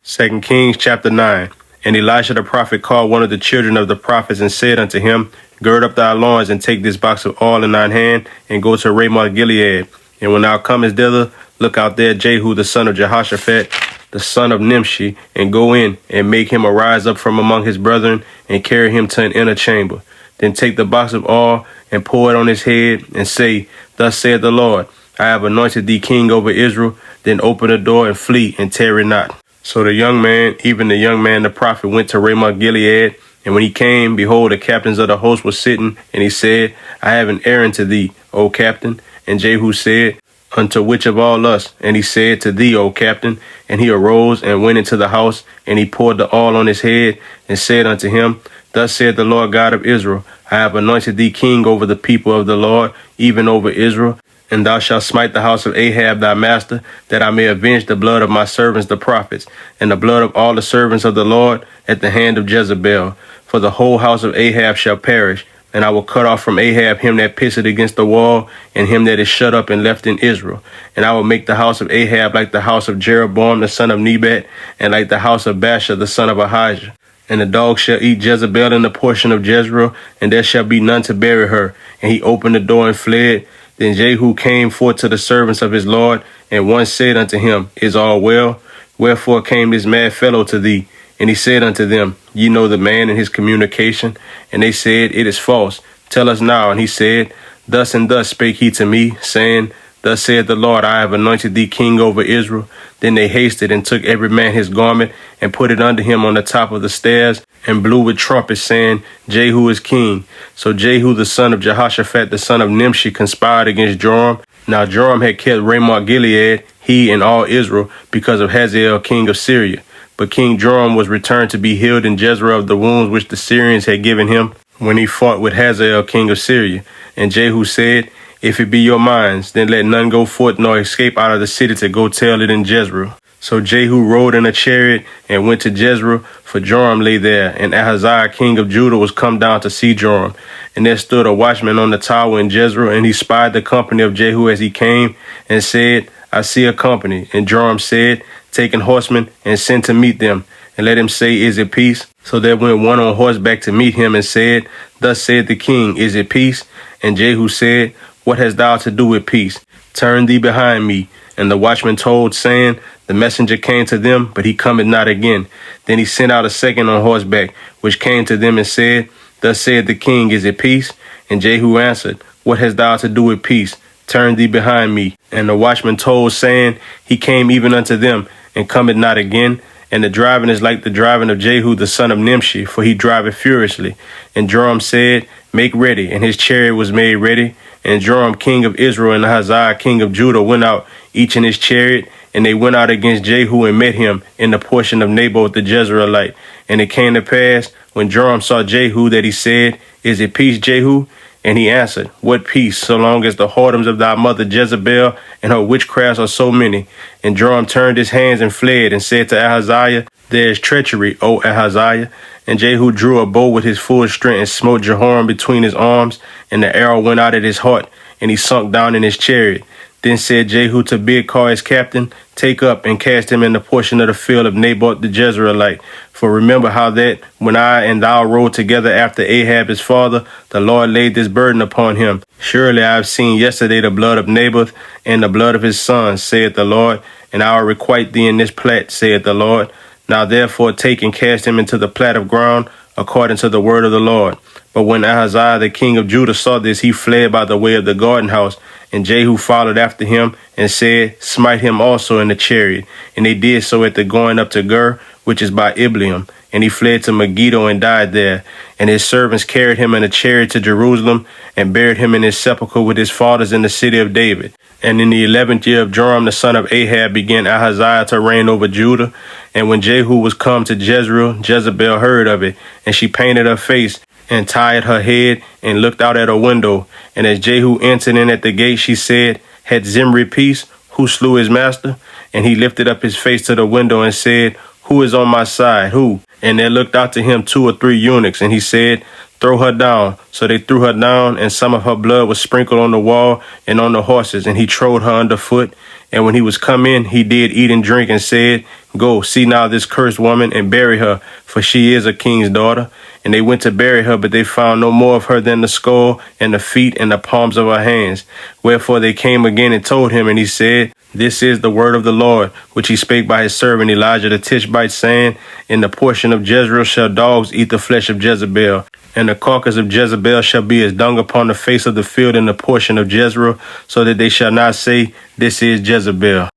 2 Kings chapter 9. And Elisha the prophet called one of the children of the prophets and said unto him, Gird up thy loins and take this box of oil in thine hand and go to Ramoth Gilead. And when thou comest thither, look out there Jehu the son of Jehoshaphat, the son of Nimshi, and go in and make him arise up from among his brethren and carry him to an inner chamber. Then take the box of oil and pour it on his head and say, Thus saith the Lord, I have anointed thee king over Israel. Then open the door and flee and tarry not. So the young man, even the young man the prophet, went to Ramoth Gilead. And when he came, behold, the captains of the host were sitting. And he said, I have an errand to thee, O captain. And Jehu said, Unto which of all us? And he said, To thee, O captain. And he arose and went into the house, and he poured the oil on his head, and said unto him, Thus saith the Lord God of Israel, I have anointed thee king over the people of the Lord, even over Israel. And thou shalt smite the house of Ahab thy master, that I may avenge the blood of my servants the prophets, and the blood of all the servants of the Lord at the hand of Jezebel. For the whole house of Ahab shall perish, and I will cut off from Ahab him that pisseth against the wall, and him that is shut up and left in Israel. And I will make the house of Ahab like the house of Jeroboam the son of Nebat, and like the house of Baasha the son of Ahijah. And the dogs shall eat Jezebel in the portion of Jezreel, and there shall be none to bury her. And he opened the door and fled. Then Jehu came forth to the servants of his Lord, and one said unto him, Is all well? Wherefore came this mad fellow to thee? And he said unto them, Ye know the man and his communication. And they said, It is false. Tell us now. And he said, Thus and thus spake he to me, saying, Thus saith the Lord, I have anointed thee king over Israel. Then they hasted and took every man his garment and put it under him on the top of the stairs and blew with trumpets, saying, Jehu is king. So Jehu the son of Jehoshaphat the son of Nimshi conspired against Joram. Now Joram had kept Ramoth Gilead, he and all Israel, because of Hazael king of Syria. But King Joram was returned to be healed in Jezreel of the wounds which the Syrians had given him when he fought with Hazael king of Syria. And Jehu said, If it be your minds, then let none go forth nor escape out of the city to go tell it in Jezreel. So Jehu rode in a chariot and went to Jezreel, for Joram lay there, and Ahaziah king of Judah was come down to see Joram. And there stood a watchman on the tower in Jezreel, and he spied the company of Jehu as he came, and said, I see a company. And Joram said, Take an horseman and send to meet them, and let him say, Is it peace? So there went one on horseback to meet him, and said, Thus said the king, Is it peace? And Jehu said, What hast thou to do with peace? Turn thee behind me. And the watchman told, saying, The messenger came to them, but he cometh not again. Then he sent out a second on horseback, which came to them and said, Thus said the king, Is it peace? And Jehu answered, What hast thou to do with peace? Turn thee behind me. And the watchman told, saying, He came even unto them, and cometh not again. And the driving is like the driving of Jehu the son of Nimshi, for he driveth furiously. And Joram said, Make ready. And his chariot was made ready. And Joram king of Israel and Ahaziah king of Judah went out, each in his chariot, and they went out against Jehu and met him in the portion of Naboth the Jezreelite. And it came to pass, when Joram saw Jehu, that he said, Is it peace, Jehu? And he answered, What peace, so long as the whoredoms of thy mother Jezebel and her witchcrafts are so many? And Joram turned his hands and fled, and said to Ahaziah, There is treachery, O Ahaziah. And Jehu drew a bow with his full strength and smote Jehoram between his arms, and the arrow went out at his heart, and he sunk down in his chariot. Then said Jehu to Bidkar his captain, Take up and cast him in the portion of the field of Naboth the Jezreelite. For remember how that, when I and thou rode together after Ahab his father, the Lord laid this burden upon him. Surely I have seen yesterday the blood of Naboth and the blood of his sons, saith the Lord, and I will requite thee in this plat, saith the Lord. Now therefore take and cast him into the plat of ground, according to the word of the Lord. But when Ahaziah the king of Judah saw this, he fled by the way of the garden house. And Jehu followed after him, and said, Smite him also in the chariot. And they did so at the going up to Gur, which is by Ibleam. And he fled to Megiddo and died there. And his servants carried him in a chariot to Jerusalem, and buried him in his sepulchre with his fathers in the city of David. And in the 11th year of Joram the son of Ahab began Ahaziah to reign over Judah. And when Jehu was come to Jezreel, Jezebel heard of it, and she painted her face, and tied her head, and looked out at a window. And as Jehu entered in at the gate, she said, Had Zimri peace? Who slew his master? And he lifted up his face to the window and said, Who is on my side? Who? And there looked out to him 2 or 3 eunuchs, and he said, Throw her down. So they threw her down, and some of her blood was sprinkled on the wall and on the horses, and he trode her underfoot. And when he was come in, he did eat and drink, and said, Go, see now this cursed woman, and bury her, for she is a king's daughter. And they went to bury her, but they found no more of her than the skull, and the feet, and the palms of her hands. Wherefore they came again and told him, and he said, This is the word of the Lord, which he spake by his servant Elijah the Tishbite, saying, In the portion of Jezreel shall dogs eat the flesh of Jezebel, and the carcass of Jezebel shall be as dung upon the face of the field in the portion of Jezreel, so that they shall not say, This is Jezebel.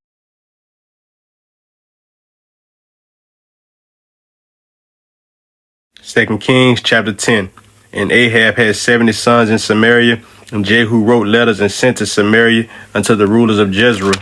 2 Kings chapter 10. And Ahab had 70 sons in Samaria, and Jehu wrote letters and sent to Samaria unto the rulers of Jezreel,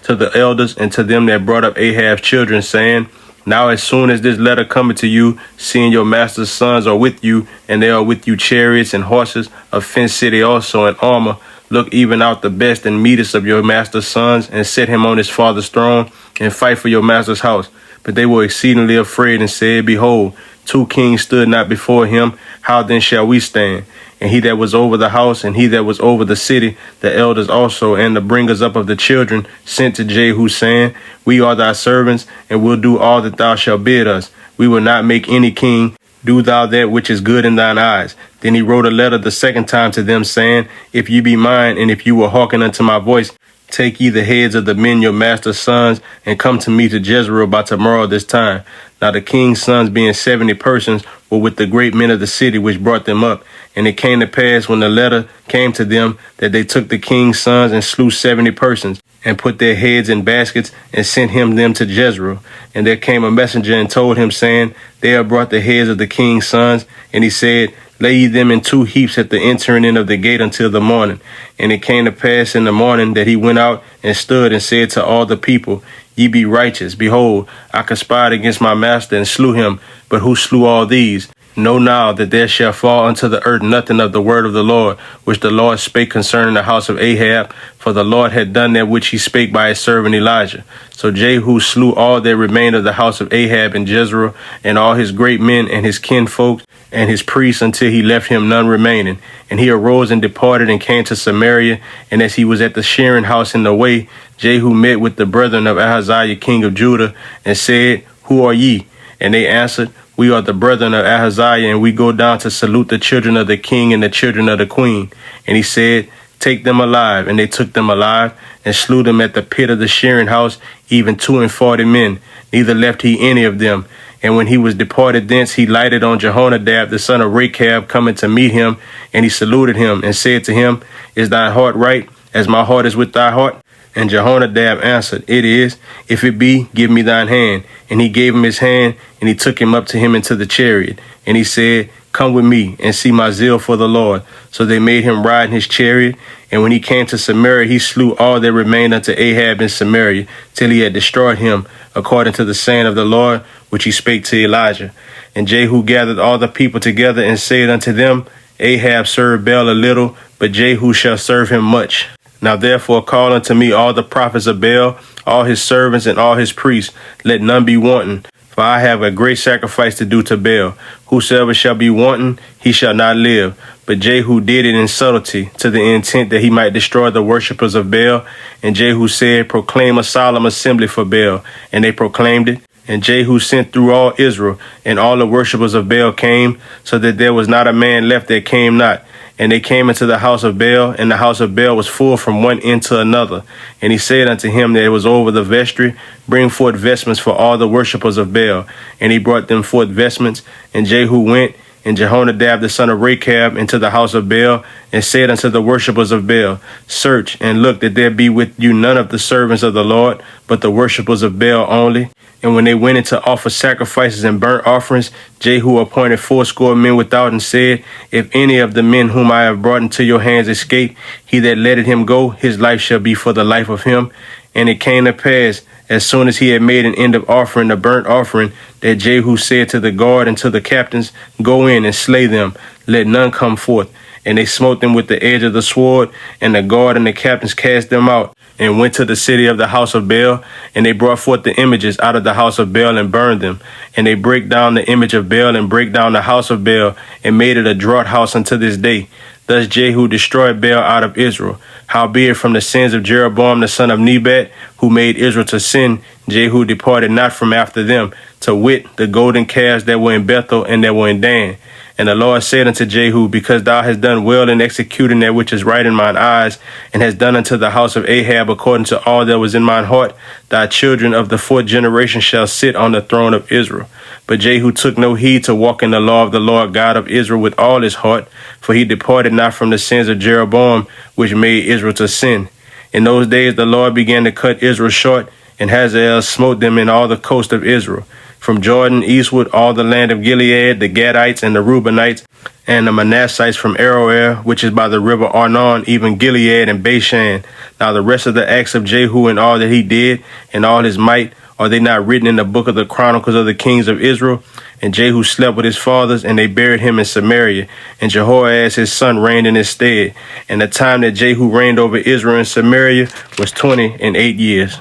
to the elders, and to them that brought up Ahab's children, saying, Now as soon as this letter cometh to you, seeing your master's sons are with you, and there are with you chariots and horses, a fenced city also, and armor, look even out the best and meetest of your master's sons, and set him on his father's throne, and fight for your master's house. But they were exceedingly afraid, and said, Behold, 2 kings stood not before him. How then shall we stand? And he that was over the house, and he that was over the city, the elders also, and the bringers up of the children, sent to Jehu, saying, We are thy servants, and will do all that thou shalt bid us. We will not make any king. Do thou that which is good in thine eyes. Then he wrote a letter the second time to them, saying, If ye be mine, and if you will hearken unto my voice, take ye the heads of the men your master's sons, and come to me to Jezreel by tomorrow this time. Now the king's sons, being 70 persons, were with the great men of the city which brought them up. And it came to pass, when the letter came to them, that they took the king's sons and slew 70 persons, and put their heads in baskets, and sent them to Jezreel. And there came a messenger and told him, saying, They have brought the heads of the king's sons. And he said, Lay ye them in 2 heaps at the entering in of the gate until the morning. And it came to pass in the morning that he went out and stood and said to all the people, Ye be righteous. Behold, I conspired against my master and slew him. But who slew all these? Know now that there shall fall unto the earth nothing of the word of the Lord, which the Lord spake concerning the house of Ahab, for the Lord had done that which he spake by his servant Elijah. So Jehu slew all that remained of the house of Ahab in Jezreel, and all his great men and his kinfolk and his priests, until he left him none remaining. And he arose and departed and came to Samaria. And as he was at the shearing house in the way, Jehu met with the brethren of Ahaziah king of Judah, and said, Who are ye? And they answered, We are the brethren of Ahaziah, and we go down to salute the children of the king and the children of the queen. And he said, Take them alive. And they took them alive, and slew them at the pit of the shearing house, even 42 men. Neither left he any of them. And when he was departed thence, he lighted on Jehonadab, the son of Rechab, coming to meet him. And he saluted him, and said to him, Is thy heart right, as my heart is with thy heart? And Jehonadab answered, It is. If it be, give me thine hand. And he gave him his hand, and he took him up to him into the chariot. And he said, Come with me, and see my zeal for the Lord. So they made him ride in his chariot. And when he came to Samaria, he slew all that remained unto Ahab in Samaria, till he had destroyed him, according to the saying of the Lord, which he spake to Elijah. And Jehu gathered all the people together, and said unto them, Ahab served Baal a little, but Jehu shall serve him much. Now therefore call unto me all the prophets of Baal, all his servants and all his priests. Let none be wanting, for I have a great sacrifice to do to Baal. Whosoever shall be wanting, he shall not live. But Jehu did it in subtlety, to the intent that he might destroy the worshippers of Baal. And Jehu said, Proclaim a solemn assembly for Baal. And they proclaimed it. And Jehu sent through all Israel, and all the worshippers of Baal came, so that there was not a man left that came not. And they came into the house of Baal, and the house of Baal was full from one end to another. And he said unto him that was over the vestry, Bring forth vestments for all the worshippers of Baal. And he brought them forth vestments. And Jehu went, and Jehonadab the son of Rechab, into the house of Baal, and said unto the worshippers of Baal, Search and look that there be with you none of the servants of the Lord, but the worshippers of Baal only. And when they went in to offer sacrifices and burnt offerings, Jehu appointed 80 men without, and said, If any of the men whom I have brought into your hands escape, he that letteth him go, his life shall be for the life of him. And it came to pass, as soon as he had made an end of offering the burnt offering, that Jehu said to the guard and to the captains, Go in and slay them, let none come forth. And they smote them with the edge of the sword, and the guard and the captains cast them out, and went to the city of the house of Baal. And they brought forth the images out of the house of Baal, and burned them. And they brake down the image of Baal, and brake down the house of Baal, and made it a draught house unto this day. Thus Jehu destroyed Baal out of Israel. Howbeit from the sins of Jeroboam the son of Nebat, who made Israel to sin, Jehu departed not from after them, to wit, the golden calves that were in Bethel and that were in Dan. And the Lord said unto Jehu, because thou hast done well in executing that which is right in mine eyes, and hast done unto the house of Ahab according to all that was in mine heart, thy children of the fourth generation shall sit on the throne of Israel. But Jehu took no heed to walk in the law of the Lord God of Israel with all his heart, for he departed not from the sins of Jeroboam, which made Israel to sin. In those days the Lord began to cut Israel short, and Hazael smote them in all the coast of Israel. From Jordan eastward, all the land of Gilead, the Gadites and the Reubenites, and the Manassites from Aroer, which is by the river Arnon, even Gilead and Bashan. Now the rest of the acts of Jehu and all that he did, and all his might, are they not written in the book of the Chronicles of the kings of Israel? And Jehu slept with his fathers, and they buried him in Samaria. And Jehoahaz his son reigned in his stead. And the time that Jehu reigned over Israel and Samaria was 28 years.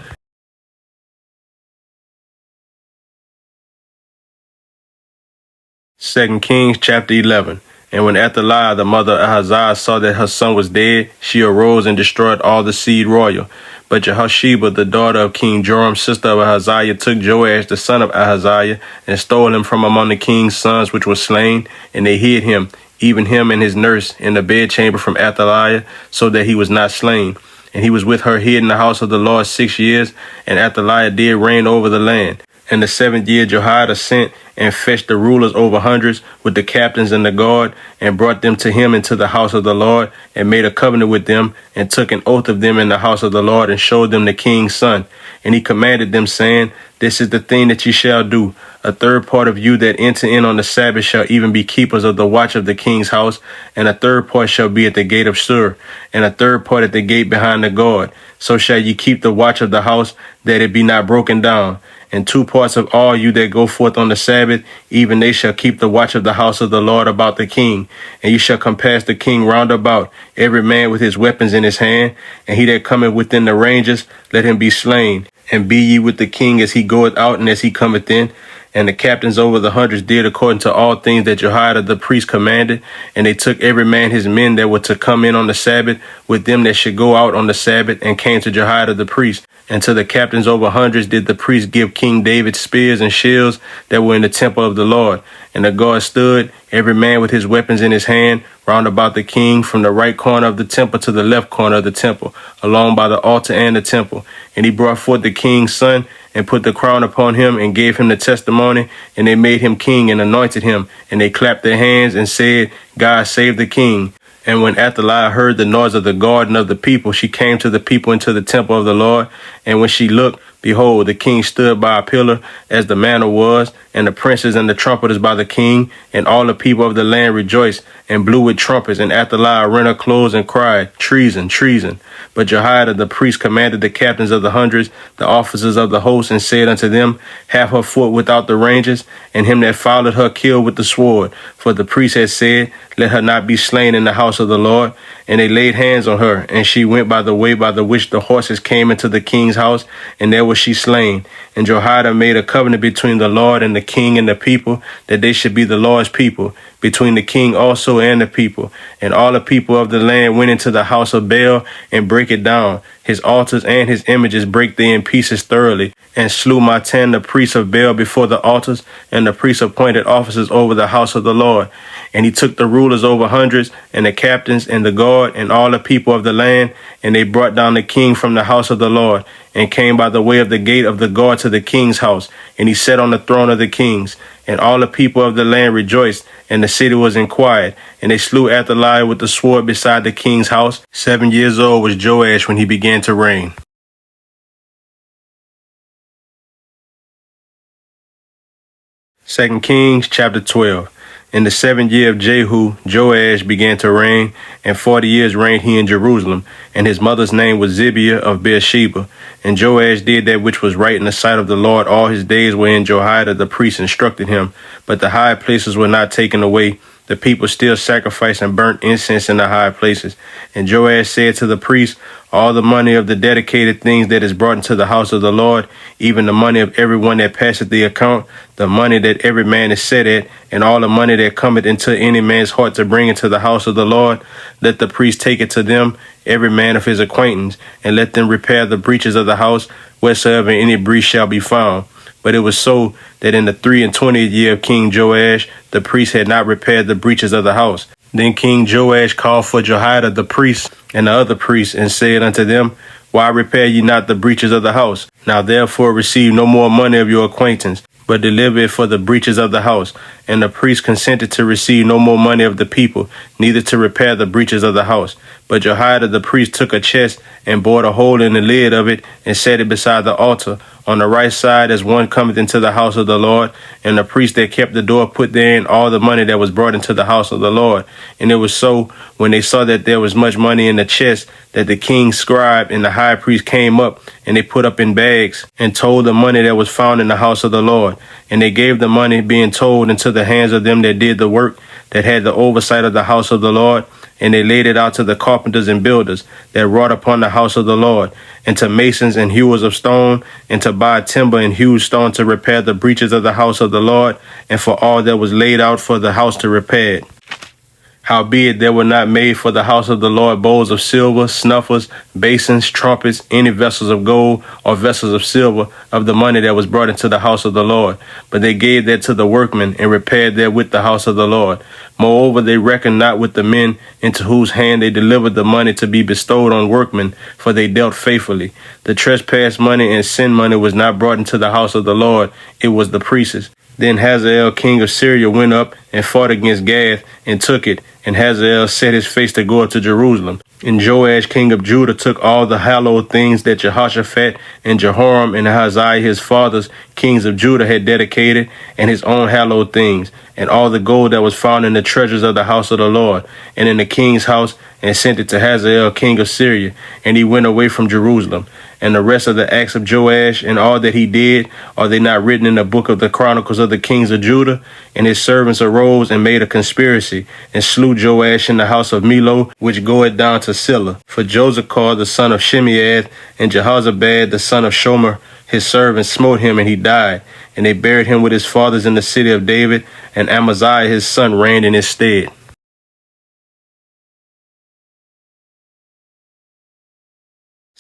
2 Kings chapter 11. And when Athaliah, the mother of Ahaziah, saw that her son was dead, she arose and destroyed all the seed royal. But Jehosheba, the daughter of King Joram, sister of Ahaziah, took Joash, the son of Ahaziah, and stole him from among the king's sons which were slain, and they hid him, even him and his nurse, in the bedchamber from Athaliah, so that he was not slain. And he was with her hid in the house of the Lord 6 years, and Athaliah did reign over the land. And the 7th year Jehoiada sent and fetched the rulers over hundreds with the captains and the guard, and brought them to him into the house of the Lord, and made a covenant with them, and took an oath of them in the house of the Lord, and showed them the king's son. And he commanded them, saying, This is the thing that ye shall do. A third part of you that enter in on the Sabbath shall even be keepers of the watch of the king's house, and a third part shall be at the gate of Sur, and a third part at the gate behind the guard. So shall ye keep the watch of the house, that it be not broken down. And 2 parts of all you that go forth on the Sabbath, even they shall keep the watch of the house of the Lord about the king. And you shall compass the king round about, every man with his weapons in his hand. And he that cometh within the ranges, let him be slain. And be ye with the king as he goeth out and as he cometh in. And the captains over the hundreds did according to all things that Jehoiada the priest commanded. And they took every man his men that were to come in on the Sabbath, with them that should go out on the Sabbath, and came to Jehoiada the priest. And to the captains over hundreds did the priest give King David spears and shields that were in the temple of the Lord. And the guard stood, every man with his weapons in his hand, round about the king, from the right corner of the temple to the left corner of the temple, along by the altar and the temple. And he brought forth the king's son, and put the crown upon him, and gave him the testimony, and they made him king, and anointed him. And they clapped their hands, and said, God save the king. And when Athaliah heard the noise of the guard and of the people, she came to the people into the temple of the Lord. And when she looked, behold, the king stood by a pillar, as the manner was, and the princes and the trumpeters by the king, and all the people of the land rejoiced, and blew with trumpets. And Athaliah rent her clothes and cried, Treason, treason. But Jehoiada the priest commanded the captains of the hundreds, the officers of the host, and said unto them, Have her foot without the ranges, and him that followed her kill with the sword. For the priest had said, Let her not be slain in the house of the Lord. And they laid hands on her, and she went by the way by the which the horses came into the king's house, and there was she slain. And Jehoiada made a covenant between the Lord and the king and the people, that they should be the Lord's people, between the king also and the people. And all the people of the land went into the house of Baal, and brake it down. His altars and his images brake they in pieces thoroughly, and slew Mattan the priest of Baal before the altars, and the priests appointed officers over the house of the Lord. And he took the rulers over hundreds, and the captains, and the guard, and all the people of the land, and they brought down the king from the house of the Lord, and came by the way of the gate of the guard to the king's house, and he sat on the throne of the kings. And all the people of the land rejoiced, and the city was in quiet. And they slew Athaliah with the sword beside the king's house. 7 years old was Joash when he began to reign. 2 Kings chapter 12. In the 7th year of Jehu, Joash began to reign, and 40 years reigned he in Jerusalem, and his mother's name was Zibiah of Beersheba. And Joash did that which was right in the sight of the Lord all his days wherein Jehoiada the priest instructed him, but the high places were not taken away, the people still sacrificed and burnt incense in the high places. And Joash said to the priests, all the money of the dedicated things that is brought into the house of the Lord, even the money of everyone that passeth the account, the money that every man is set at, and all the money that cometh into any man's heart to bring into the house of the Lord, let the priest take it to them, every man of his acquaintance, and let them repair the breaches of the house, wheresoever any breach shall be found. But it was so that in the 23rd year of King Joash, the priest had not repaired the breaches of the house. Then King Joash called for Jehoiada the priest and the other priests, and said unto them, why repair ye not the breaches of the house? Now therefore receive no more money of your acquaintance, but deliver it for the breaches of the house. And the priest consented to receive no more money of the people, neither to repair the breaches of the house. But Jehoiada the priest took a chest and bored a hole in the lid of it, and set it beside the altar, on the right side as one cometh into the house of the Lord. And the priest that kept the door put therein all the money that was brought into the house of the Lord. And it was so, when they saw that there was much money in the chest, that the king's scribe and the high priest came up, and they put up in bags, and told the money that was found in the house of the Lord. And they gave the money, being told, into the hands of them that did the work, that had the oversight of the house of the Lord. And they laid it out to the carpenters and builders that wrought upon the house of the Lord, and to masons and hewers of stone, and to buy timber and hew stone to repair the breaches of the house of the Lord, and for all that was laid out for the house to repair it. Howbeit there were not made for the house of the Lord bowls of silver, snuffers, basins, trumpets, any vessels of gold or vessels of silver of the money that was brought into the house of the Lord. But they gave that to the workmen, and repaired therewith the house of the Lord. Moreover, they reckoned not with the men into whose hand they delivered the money to be bestowed on workmen, for they dealt faithfully. The trespass money and sin money was not brought into the house of the Lord, it was the priests. Then Hazael king of Syria went up and fought against Gath, and took it. And Hazael set his face to go up to Jerusalem. And Joash king of Judah took all the hallowed things that Jehoshaphat and Jehoram and Ahaziah his fathers, kings of Judah, had dedicated, and his own hallowed things, and all the gold that was found in the treasures of the house of the Lord, and in the king's house, and sent it to Hazael king of Syria. And he went away from Jerusalem. And the rest of the acts of Joash and all that he did, are they not written in the book of the Chronicles of the kings of Judah? And his servants arose and made a conspiracy, and slew Joash in the house of Millo, which goeth down to Silla. For Josachar the son of Shimeath and Jehozabad the son of Shomer, his servants, smote him, and he died. And they buried him with his fathers in the city of David, and Amaziah his son reigned in his stead.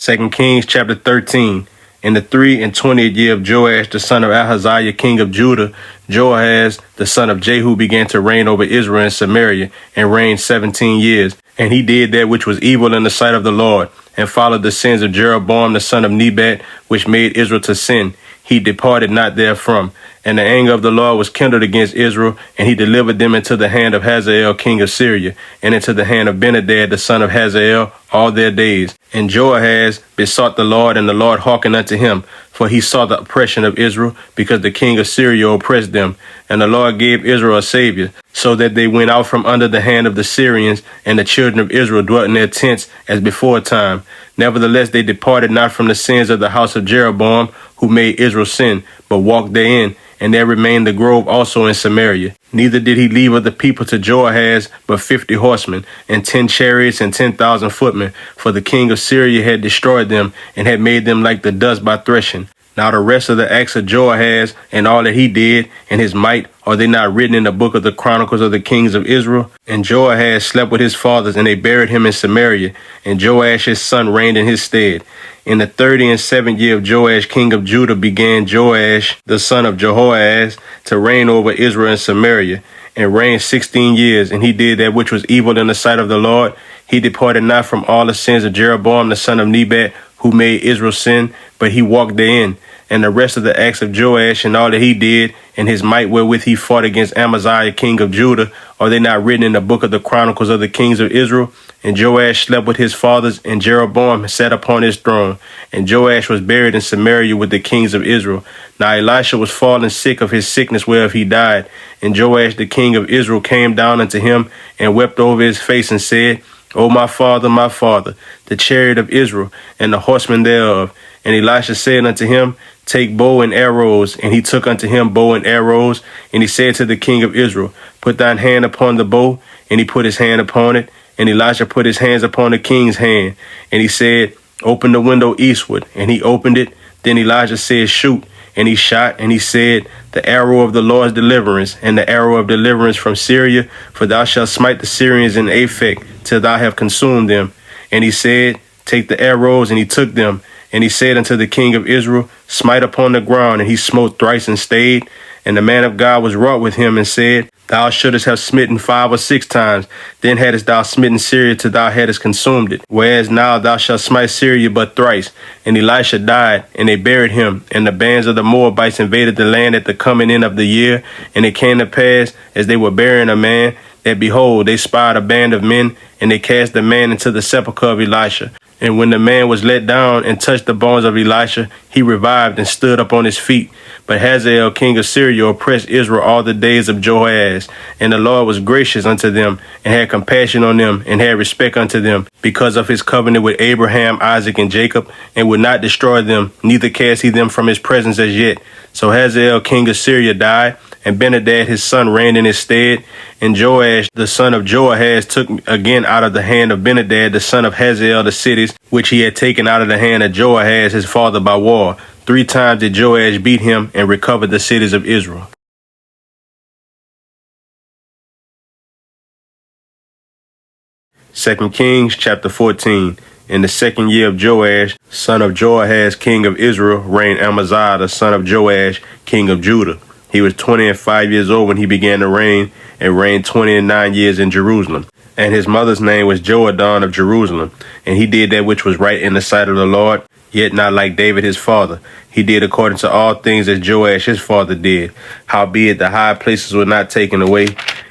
2 Kings chapter 13. In the 23rd year of Joash the son of Ahaziah king of Judah, Joahaz the son of Jehu began to reign over Israel and Samaria, and reigned 17 years. And he did that which was evil in the sight of the Lord, and followed the sins of Jeroboam the son of Nebat, which made Israel to sin. He departed not therefrom. And the anger of the Lord was kindled against Israel, and he delivered them into the hand of Hazael king of Syria, and into the hand of Benadad the son of Hazael all their days. And Joahaz besought the Lord, and the Lord hearkened unto him, for he saw the oppression of Israel, because the king of Syria oppressed them. And the Lord gave Israel a savior, so that they went out from under the hand of the Syrians, and the children of Israel dwelt in their tents as before time. Nevertheless they departed not from the sins of the house of Jeroboam, who made Israel sin, but walked therein. And there remained the grove also in Samaria. Neither did he leave of the people to Joahaz but 50 horsemen, and 10 chariots, and 10,000 footmen, for the king of Syria had destroyed them, and had made them like the dust by threshing. Now the rest of the acts of Joahaz, and all that he did, and his might, are they not written in the book of the Chronicles of the kings of Israel? And Joahaz slept with his fathers, and they buried him in Samaria, and Joash his son reigned in his stead. In the 37th year of Joash king of Judah began Joash the son of Jehoahaz to reign over Israel and Samaria, and reigned 16 years. And he did that which was evil in the sight of the Lord. He departed not from all the sins of Jeroboam the son of Nebat, who made Israel sin, but he walked therein. And the rest of the acts of Joash and all that he did, and his might wherewith he fought against Amaziah king of Judah, are they not written in the book of the Chronicles of the kings of Israel? And Joash slept with his fathers, and Jeroboam sat upon his throne. And Joash was buried in Samaria with the kings of Israel. Now Elisha was fallen sick of his sickness whereof he died. And Joash the king of Israel came down unto him, and wept over his face, and said, O my father, the chariot of Israel, and the horsemen thereof. And Elisha said unto him, take bow and arrows. And he took unto him bow and arrows. And he said to the king of Israel, put thine hand upon the bow. And he put his hand upon it. And Elisha put his hands upon the king's hand. And he said, open the window eastward. And he opened it. Then Elijah said, shoot. And he shot, and he said, the arrow of the Lord's deliverance, and the arrow of deliverance from Syria, for thou shalt smite the Syrians in Aphek, till thou have consumed them. And he said, take the arrows, and he took them. And he said unto the king of Israel, smite upon the ground. And he smote thrice and stayed. And the man of God was wroth with him and said, thou shouldest have smitten 5 or 6 times. Then hadst thou smitten Syria till thou hadst consumed it. Whereas now thou shalt smite Syria but thrice. And Elisha died, and they buried him. And the bands of the Moabites invaded the land at the coming in of the year. And it came to pass, as they were burying a man, that behold, they spied a band of men, and they cast the man into the sepulchre of Elisha. And when the man was let down and touched the bones of Elisha, he revived and stood up on his feet. But Hazael, king of Syria, oppressed Israel all the days of Joahaz. And the Lord was gracious unto them, and had compassion on them, and had respect unto them, because of his covenant with Abraham, Isaac, and Jacob, and would not destroy them, neither cast he them from his presence as yet. So Hazael, king of Syria, died, and Benhadad his son reigned in his stead. And Joash the son of Joahaz took again out of the hand of Benhadad the son of Hazael the cities, which he had taken out of the hand of Joahaz his father by war. 3 times did Joash beat him, and recovered the cities of Israel. 2 Kings chapter 14. In the 2nd year of Joash, son of Joahaz, king of Israel, reigned Amaziah the son of Joash, king of Judah. He was 25 years old when he began to reign, and reigned 29 years in Jerusalem. And his mother's name was Joadon of Jerusalem. And he did that which was right in the sight of the Lord, yet not like David his father. He did according to all things as Joash his father did. Howbeit the high places were not taken away,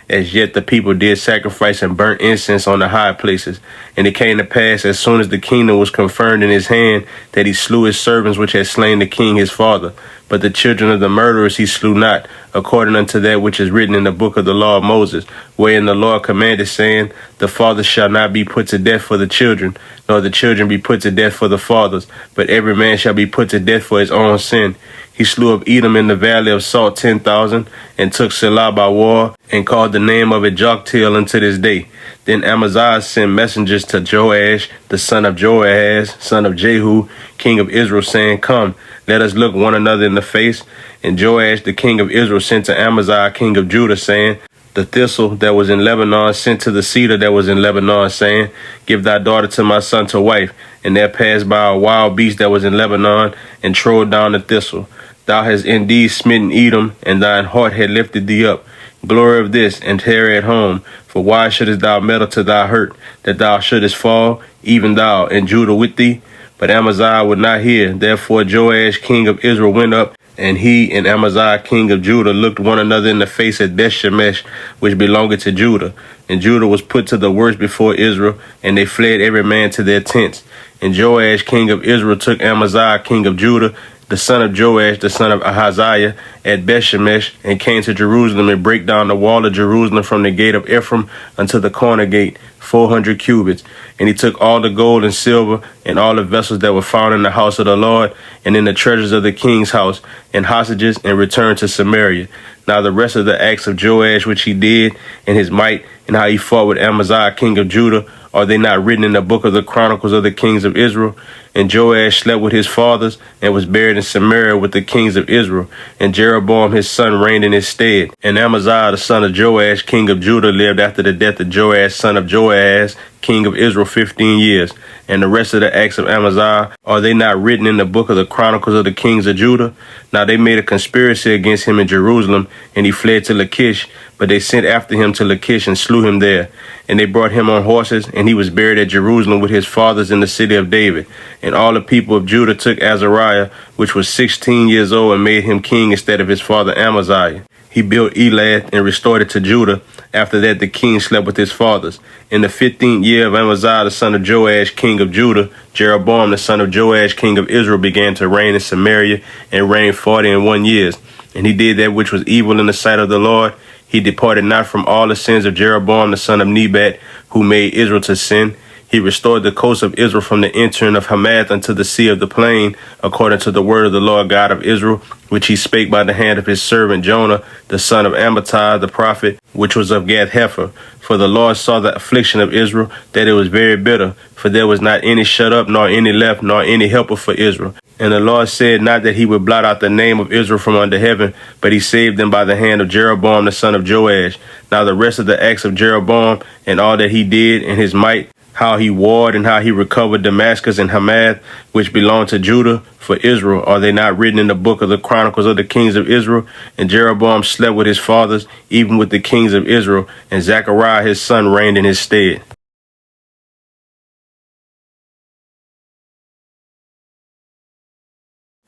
as yet the people did sacrifice and burnt incense on the high places. And it came to pass, as soon as the kingdom was confirmed in his hand, that he slew his servants which had slain the king his father. But the children of the murderers he slew not, according unto that which is written in the book of the law of Moses, wherein the Lord commanded, saying, the fathers shall not be put to death for the children, nor the children be put to death for the fathers, but every man shall be put to death for his own sin. He slew of Edom in the valley of Salt 10,000, and took Selah by war, and called the name of it Joktheel unto this day. Then Amaziah sent messengers to Joash, the son of Joahaz, son of Jehu, king of Israel, saying, come, let us look one another in the face. And Joash, the king of Israel, sent to Amaziah, king of Judah, saying, the thistle that was in Lebanon sent to the cedar that was in Lebanon, saying, give thy daughter to my son to wife. And there passed by a wild beast that was in Lebanon, and trode down the thistle. Thou hast indeed smitten Edom, and thine heart had lifted thee up. Glory of this, and tarry at home. For why shouldest thou meddle to thy hurt, that thou shouldest fall, even thou, and Judah with thee? But Amaziah would not hear. Therefore Joash, king of Israel, went up, and he and Amaziah, king of Judah, looked one another in the face at Bethshemesh, which belonged to Judah. And Judah was put to the worst before Israel, and they fled every man to their tents. And Joash, king of Israel, took Amaziah, king of Judah, the son of Joash, the son of Ahaziah, at Bethshemesh, and came to Jerusalem, and brake down the wall of Jerusalem from the gate of Ephraim unto the corner gate, 400 cubits. And he took all the gold and silver, and all the vessels that were found in the house of the Lord, and in the treasures of the king's house, and hostages, and returned to Samaria. Now the rest of the acts of Joash which he did, and his might, and how he fought with Amaziah, king of Judah, are they not written in the book of the Chronicles of the kings of Israel? And Joash slept with his fathers, and was buried in Samaria with the kings of Israel. And Jeroboam his son reigned in his stead. And Amaziah the son of Joash, king of Judah, lived after the death of Joash, son of Joahaz, king of Israel, 15 years. And the rest of the acts of Amaziah, are they not written in the book of the Chronicles of the kings of Judah? Now they made a conspiracy against him in Jerusalem, and he fled to Lachish. But they sent after him to Lachish, and slew him there. And they brought him on horses, and he was buried at Jerusalem with his fathers in the city of David. And all the people of Judah took Azariah, which was 16 years old, and made him king instead of his father Amaziah. He built Elath and restored it to Judah. After that the king slept with his fathers. In the 15th year of Amaziah the son of Joash, king of Judah, Jeroboam the son of Joash, king of Israel, began to reign in Samaria, and reigned 41 years. And he did that which was evil in the sight of the Lord. He departed not from all the sins of Jeroboam the son of Nebat, who made Israel to sin. He restored the coast of Israel from the entering of Hamath unto the sea of the plain, according to the word of the Lord God of Israel, which he spake by the hand of his servant Jonah, the son of Amittai the prophet, which was of Gath-hepher. For the Lord saw the affliction of Israel, that it was very bitter, for there was not any shut up, nor any left, nor any helper for Israel. And the Lord said not that he would blot out the name of Israel from under heaven, but he saved them by the hand of Jeroboam the son of Joash. Now the rest of the acts of Jeroboam, and all that he did, and his might, how he warred, and how he recovered Damascus and Hamath, which belonged to Judah, for Israel, are they not written in the book of the Chronicles of the kings of Israel? And Jeroboam slept with his fathers, even with the kings of Israel, and Zechariah his son reigned in his stead.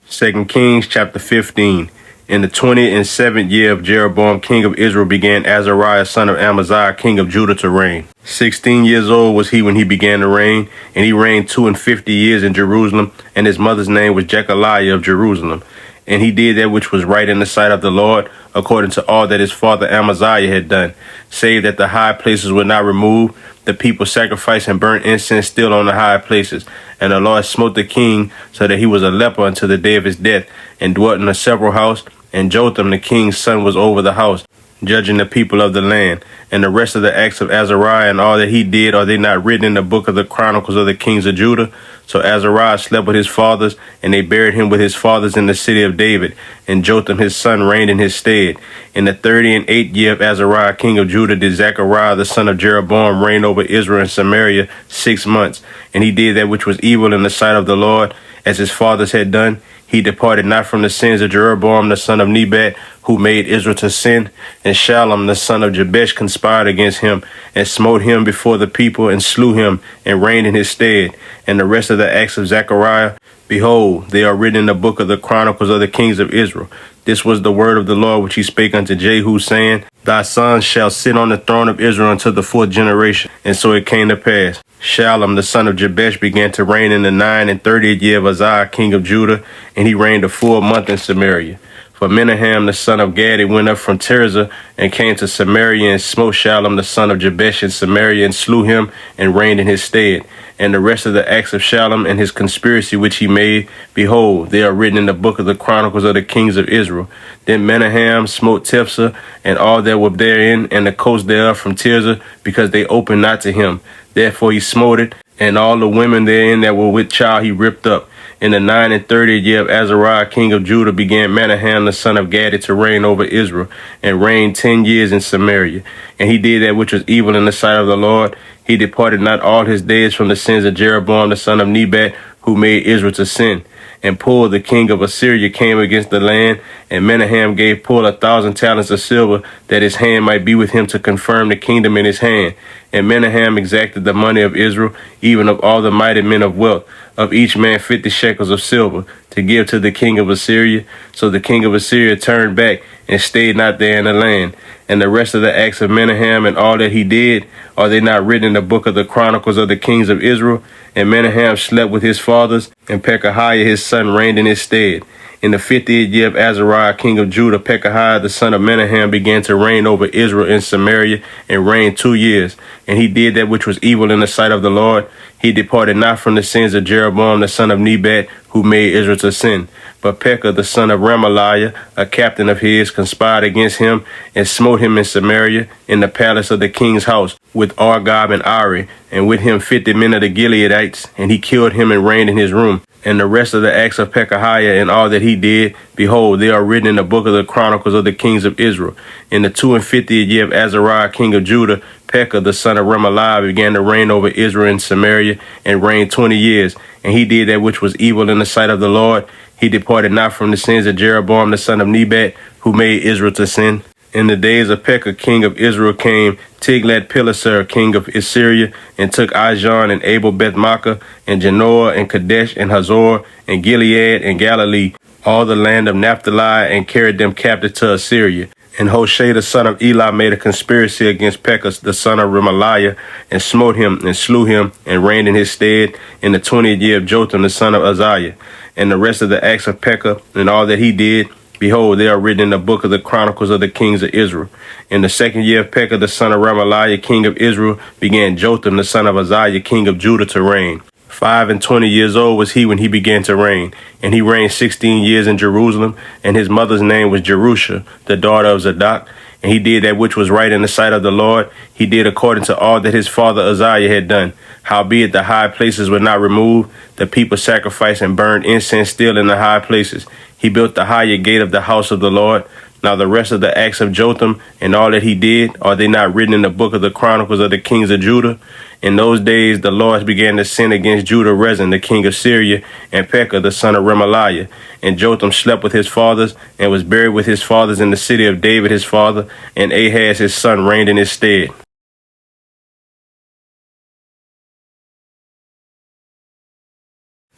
2 Kings chapter 15. In the 27th year of Jeroboam king of Israel began Azariah son of Amaziah king of Judah to reign. 16 years old was he when he began to reign, and he reigned 52 years in Jerusalem, and his mother's name was Jechaliah of Jerusalem. And he did that which was right in the sight of the Lord, according to all that his father Amaziah had done, save that the high places were not removed. The people sacrificed and burnt incense still on the high places. And the Lord smote the king, so that he was a leper until the day of his death, and dwelt in a several house. And Jotham the king's son was over the house, judging the people of the land. And the rest of the acts of Azariah and all that he did, are they not written in the book of the Chronicles of the kings of Judah? So Azariah slept with his fathers, and they buried him with his fathers in the city of David. And Jotham his son reigned in his stead. In the 38th year of Azariah king of Judah did Zechariah the son of Jeroboam reign over Israel and Samaria 6 months. And he did that which was evil in the sight of the Lord, as his fathers had done. He departed not from the sins of Jeroboam the son of Nebat, who made Israel to sin. And Shallum the son of Jabesh conspired against him, and smote him before the people, and slew him, and reigned in his stead. And the rest of the acts of Zechariah, behold, they are written in the book of the Chronicles of the kings of Israel. This was the word of the Lord which he spake unto Jehu, saying, Thy son shall sit on the throne of Israel until the 4th generation. And so it came to pass. Shallum the son of Jabesh began to reign in the 39th year of Uzziah king of Judah, and he reigned a full month in Samaria. For Menahem the son of Gadi went up from Tirzah, and came to Samaria, and smote Shallum the son of Jabesh in Samaria, and slew him, and reigned in his stead. And the rest of the acts of Shallum and his conspiracy which he made, behold, they are written in the book of the Chronicles of the kings of Israel. Then Menahem smote Tiphsah, and all that were therein, and the coast thereof from Tirzah, because they opened not to him. Therefore he smote it, and all the women therein that were with child he ripped up. In the 39th year of Azariah king of Judah began Menahem the son of Gadi to reign over Israel, and reigned 10 years in Samaria. And he did that which was evil in the sight of the Lord. He departed not all his days from the sins of Jeroboam the son of Nebat, who made Israel to sin. And Pul the king of Assyria came against the land, and Menahem gave Pul 1,000 talents of silver, that his hand might be with him to confirm the kingdom in his hand. And Menahem exacted the money of Israel, even of all the mighty men of wealth, of each man 50 shekels of silver, to give to the king of Assyria. So the king of Assyria turned back, and stayed not there in the land. And the rest of the acts of Menahem and all that he did, are they not written in the book of the Chronicles of the kings of Israel? And Menahem slept with his fathers, and Pekahiah his son reigned in his stead. In the 50th year of Azariah king of Judah, Pekahiah the son of Menahem began to reign over Israel in Samaria, and reigned 2 years. And he did that which was evil in the sight of the Lord. He departed not from the sins of Jeroboam the son of Nebat, who made Israel to sin. But Pekah the son of Remaliah, a captain of his, conspired against him, and smote him in Samaria, in the palace of the king's house, with Argob and Ari, and with him 50 men of the Gileadites, and he killed him and reigned in his room. And the rest of the acts of Pekahiah and all that he did, behold, they are written in the book of the Chronicles of the kings of Israel. In the 52nd year of Azariah king of Judah, Pekah the son of Remaliah began to reign over Israel in Samaria, and reigned 20 years. And he did that which was evil in the sight of the Lord. He departed not from the sins of Jeroboam the son of Nebat, who made Israel to sin. In the days of Pekah king of Israel came Tiglath-Pileser king of Assyria, and took Ijon and Abel Beth-Maachah, and Janoah and Kadesh and Hazor, and Gilead and Galilee, all the land of Naphtali, and carried them captive to Assyria. And Hoshea the son of Eli made a conspiracy against Pekah the son of Remaliah, and smote him, and slew him, and reigned in his stead in the 20th year of Jotham the son of Uzziah. And the rest of the acts of Pekah and all that he did, Behold, they are written in the book of the Chronicles of the kings of Israel. In the 2nd year of Pekah, the son of Remaliah, king of Israel, began Jotham, the son of Uzziah, king of Judah, to reign. 25 years old was he when he began to reign, and he reigned 16 years in Jerusalem, and his mother's name was Jerusha, the daughter of Zadok. And he did that which was right in the sight of the Lord. He did according to all that his father Uzziah had done. Howbeit the high places were not removed. The people sacrificed and burned incense still in the high places. He built the higher gate of the house of the Lord. Now the rest of the acts of Jotham and all that he did, are they not written in the book of the Chronicles of the kings of Judah? In those days the Lord began to sin against Judah Rezin, the king of Syria, and Pekah, the son of Remaliah. And Jotham slept with his fathers, and was buried with his fathers in the city of David his father, and Ahaz his son reigned in his stead.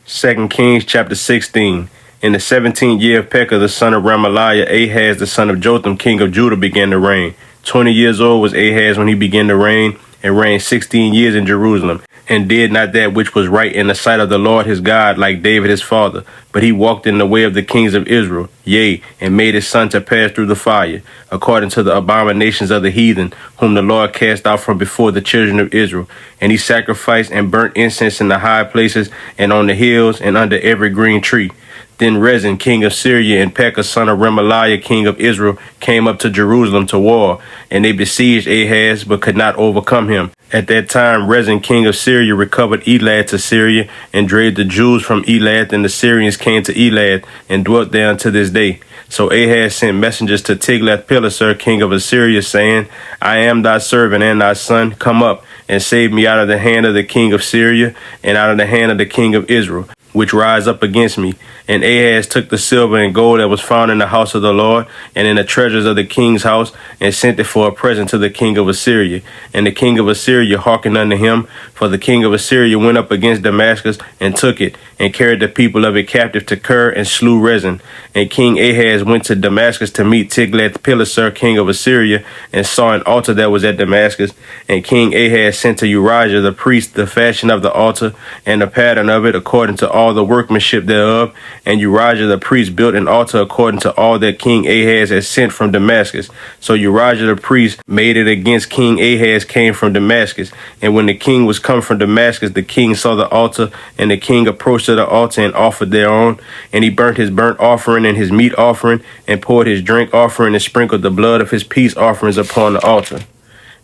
2 Kings chapter 16. In the 17th year of Pekah, the son of Remaliah, Ahaz, the son of Jotham, king of Judah, began to reign. 20 years old was Ahaz when he began to reign, and reigned 16 years in Jerusalem, and did not that which was right in the sight of the Lord his God, like David his father. But he walked in the way of the kings of Israel, yea, and made his son to pass through the fire, according to the abominations of the heathen, whom the Lord cast out from before the children of Israel. And he sacrificed and burnt incense in the high places, and on the hills, and under every green tree. Then Rezin, king of Syria, and Pekah, son of Remaliah, king of Israel, came up to Jerusalem to war, and they besieged Ahaz, but could not overcome him. At that time, Rezin, king of Syria, recovered Elath to Syria, and drave the Jews from Elath, and the Syrians came to Elath, and dwelt there unto this day. So Ahaz sent messengers to Tiglath-Pileser, king of Assyria, saying, I am thy servant and thy son. Come up, and save me out of the hand of the king of Syria, and out of the hand of the king of Israel, which rise up against me. And Ahaz took the silver and gold that was found in the house of the Lord, and in the treasures of the king's house, and sent it for a present to the king of Assyria. And the king of Assyria hearkened unto him, for the king of Assyria went up against Damascus, and took it, and carried the people of it captive to Kir, and slew Rezin. And King Ahaz went to Damascus to meet Tiglath-Pileser, king of Assyria, and saw an altar that was at Damascus. And King Ahaz sent to Urijah the priest the fashion of the altar, and the pattern of it, according to all the workmanship thereof. And Urijah the priest built an altar according to all that King Ahaz had sent from Damascus. So Urijah the priest made it against King Ahaz came from Damascus. And when the king was come from Damascus, the king saw the altar, and the king approached to the altar and offered thereon. And he burnt his burnt offering and his meat offering, and poured his drink offering, and sprinkled the blood of his peace offerings upon the altar.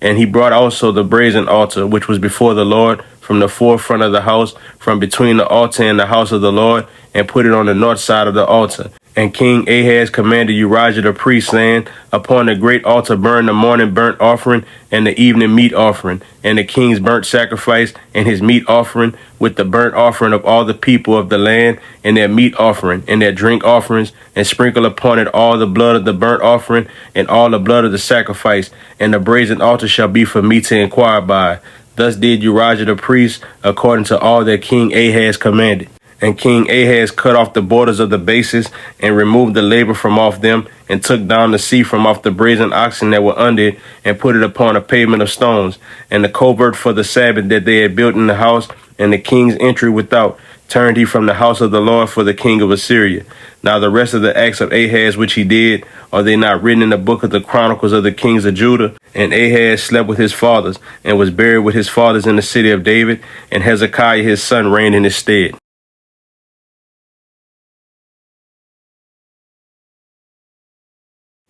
And he brought also the brazen altar, which was before the Lord, from the forefront of the house, from between the altar and the house of the Lord, and put it on the north side of the altar. And King Ahaz commanded Urijah the priest, saying, Upon the great altar burn the morning burnt offering, and the evening meat offering, and the king's burnt sacrifice, and his meat offering, with the burnt offering of all the people of the land, and their meat offering, and their drink offerings, and sprinkle upon it all the blood of the burnt offering, and all the blood of the sacrifice. And the brazen altar shall be for me to inquire by. Thus did Urijah the priest, according to all that King Ahaz commanded. And King Ahaz cut off the borders of the bases, and removed the labor from off them, and took down the sea from off the brazen oxen that were under it, and put it upon a pavement of stones. And the covert for the Sabbath that they had built in the house, and the king's entry without, turned he from the house of the Lord for the king of Assyria. Now the rest of the acts of Ahaz which he did, are they not written in the book of the Chronicles of the kings of Judah? And Ahaz slept with his fathers, and was buried with his fathers in the city of David, and Hezekiah his son reigned in his stead.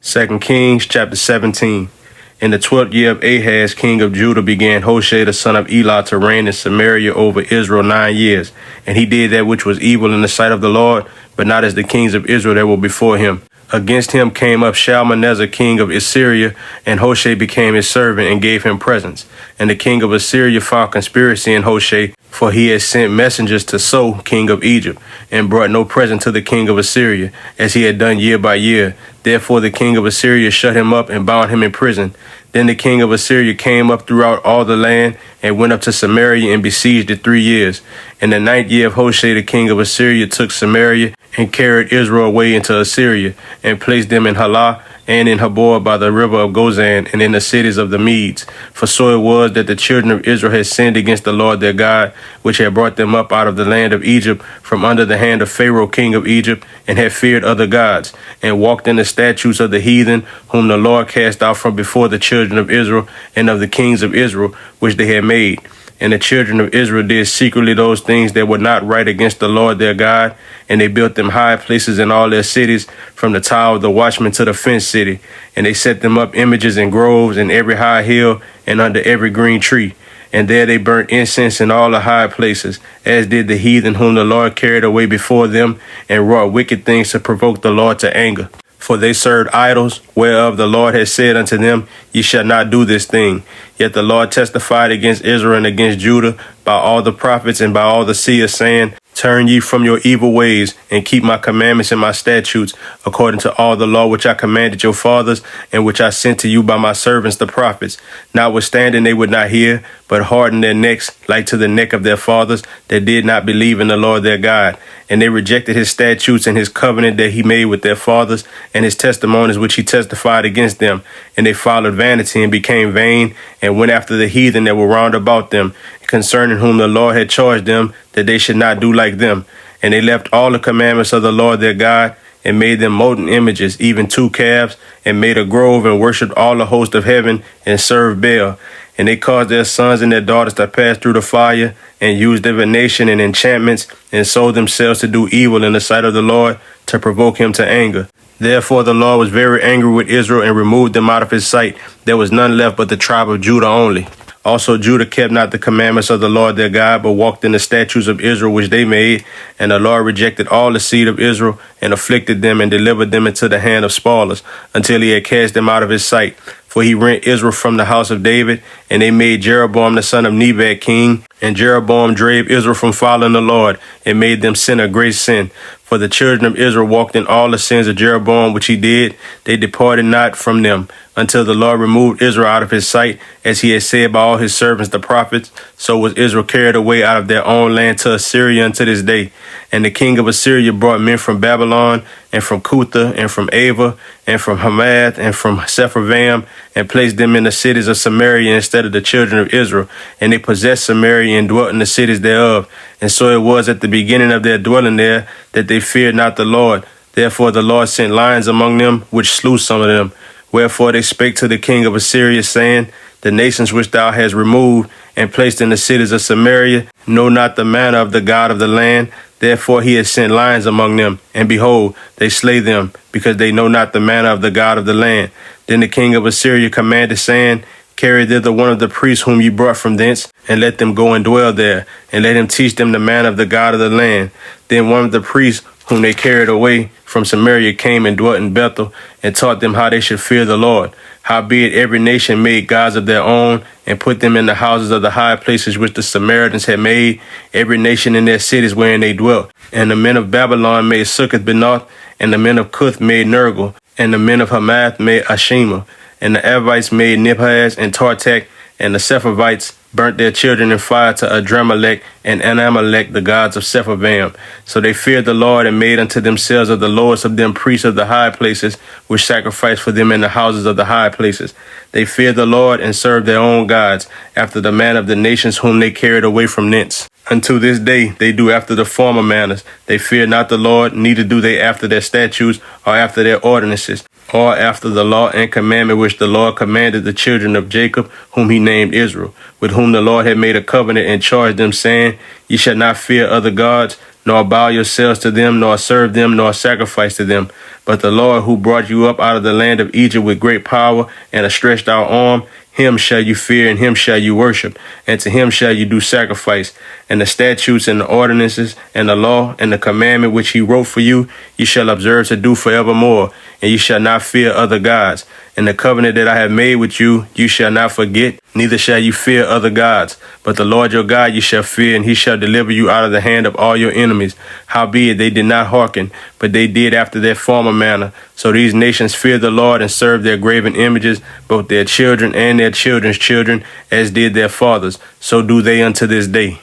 2 Kings chapter 17. In the 12th year of Ahaz, king of Judah, began Hoshea the son of Elah to reign in Samaria over Israel 9 years. And he did that which was evil in the sight of the Lord, but not as the kings of Israel that were before him. Against him came up Shalmaneser, king of Assyria, and Hoshea became his servant and gave him presents. And the king of Assyria found conspiracy in Hoshea, for he had sent messengers to So, king of Egypt, and brought no present to the king of Assyria, as he had done year by year. Therefore the king of Assyria shut him up and bound him in prison. Then the king of Assyria came up throughout all the land, and went up to Samaria and besieged it 3 years. In the 9th year of Hoshea, the king of Assyria took Samaria, and carried Israel away into Assyria, and placed them in Halah, and in Habor by the river of Gozan, and in the cities of the Medes. For so it was that the children of Israel had sinned against the Lord their God, which had brought them up out of the land of Egypt from under the hand of Pharaoh king of Egypt, and had feared other gods, and walked in the statutes of the heathen, whom the Lord cast out from before the children of Israel, and of the kings of Israel, which they had made. And the children of Israel did secretly those things that were not right against the Lord their God, and they built them high places in all their cities, from the tower of the watchman to the fenced city. And they set them up images in groves in every high hill and under every green tree. And there they burnt incense in all the high places, as did the heathen whom the Lord carried away before them, and wrought wicked things to provoke the Lord to anger. For they served idols, whereof the Lord had said unto them, Ye shall not do this thing. Yet the Lord testified against Israel and against Judah by all the prophets and by all the seers, saying, Turn ye from your evil ways, and keep my commandments and my statutes, according to all the law which I commanded your fathers, and which I sent to you by my servants the prophets. Notwithstanding they would not hear, but hardened their necks like to the neck of their fathers, that did not believe in the Lord their God. And they rejected his statutes and his covenant that he made with their fathers, and his testimonies which he testified against them. And they followed vanity and became vain, and went after the heathen that were round about them, concerning whom the Lord had charged them that they should not do like them. And they left all the commandments of the Lord their God, and made them molten images, even 2 calves, and made a grove, and worshipped all the host of heaven, and served Baal. And they caused their sons and their daughters to pass through the fire, and used divination and enchantments, and sold themselves to do evil in the sight of the Lord, to provoke him to anger. Therefore the Lord was very angry with Israel, and removed them out of his sight. There was none left but the tribe of Judah only. Also Judah kept not the commandments of the Lord their God, but walked in the statutes of Israel which they made. And the Lord rejected all the seed of Israel, and afflicted them, and delivered them into the hand of spoilers, until he had cast them out of his sight. For he rent Israel from the house of David, and they made Jeroboam the son of Nebat king. And Jeroboam drave Israel from following the Lord, and made them sin a great sin. For the children of Israel walked in all the sins of Jeroboam which he did. They departed not from them, until the Lord removed Israel out of his sight, as he had said by all his servants the prophets. So was Israel carried away out of their own land to Assyria unto this day. And the king of Assyria brought men from Babylon, and from Cutha, and from Ava, and from Hamath, and from Sepharvaim, and placed them in the cities of Samaria instead of the children of Israel. And they possessed Samaria, and dwelt in the cities thereof. And so it was at the beginning of their dwelling there, that they feared not the Lord. Therefore the Lord sent lions among them, which slew some of them. Wherefore they spake to the king of Assyria, saying, The nations which thou hast removed, and placed in the cities of Samaria, know not the manner of the God of the land. Therefore he has sent lions among them, and behold, they slay them, because they know not the manner of the God of the land. Then the king of Assyria commanded, saying, Carry thither one of the priests whom ye brought from thence, and let them go and dwell there, and let him teach them the manner of the God of the land. Then one of the priests whom they carried away from Samaria came and dwelt in Bethel, and taught them how they should fear the Lord. Howbeit every nation made gods of their own, and put them in the houses of the high places which the Samaritans had made, every nation in their cities wherein they dwelt. And the men of Babylon made Succoth-Benoth, and the men of Cuth made Nergal, and the men of Hamath made Ashima, and the Avites made Nibhaz and Tartak, and the Sepharvites burnt their children in fire to Adramelech and Anamelech, the gods of Sepharvaim. So they feared the Lord, and made unto themselves of the lowest of them priests of the high places, which sacrificed for them in the houses of the high places. They feared the Lord, and served their own gods, after the manner of the nations whom they carried away from thence. Unto this day they do after the former manners. They fear not the Lord, neither do they after their statutes, or after their ordinances, or after the law and commandment which the Lord commanded the children of Jacob, whom he named Israel, with whom the Lord had made a covenant, and charged them, saying, Ye shall not fear other gods, nor bow yourselves to them, nor serve them, nor sacrifice to them. But the Lord who brought you up out of the land of Egypt with great power and a stretched out arm, him shall you fear, and him shall you worship, and to him shall you do sacrifice. And the statutes and the ordinances and the law and the commandment which he wrote for you, you shall observe to do forevermore, and you shall not fear other gods. And the covenant that I have made with you, you shall not forget, neither shall you fear other gods. But the Lord your God you shall fear, and he shall deliver you out of the hand of all your enemies. Howbeit they did not hearken, but they did after their former manner. So these nations feared the Lord, and served their graven images, both their children and their children's children, as did their fathers. So do they unto this day.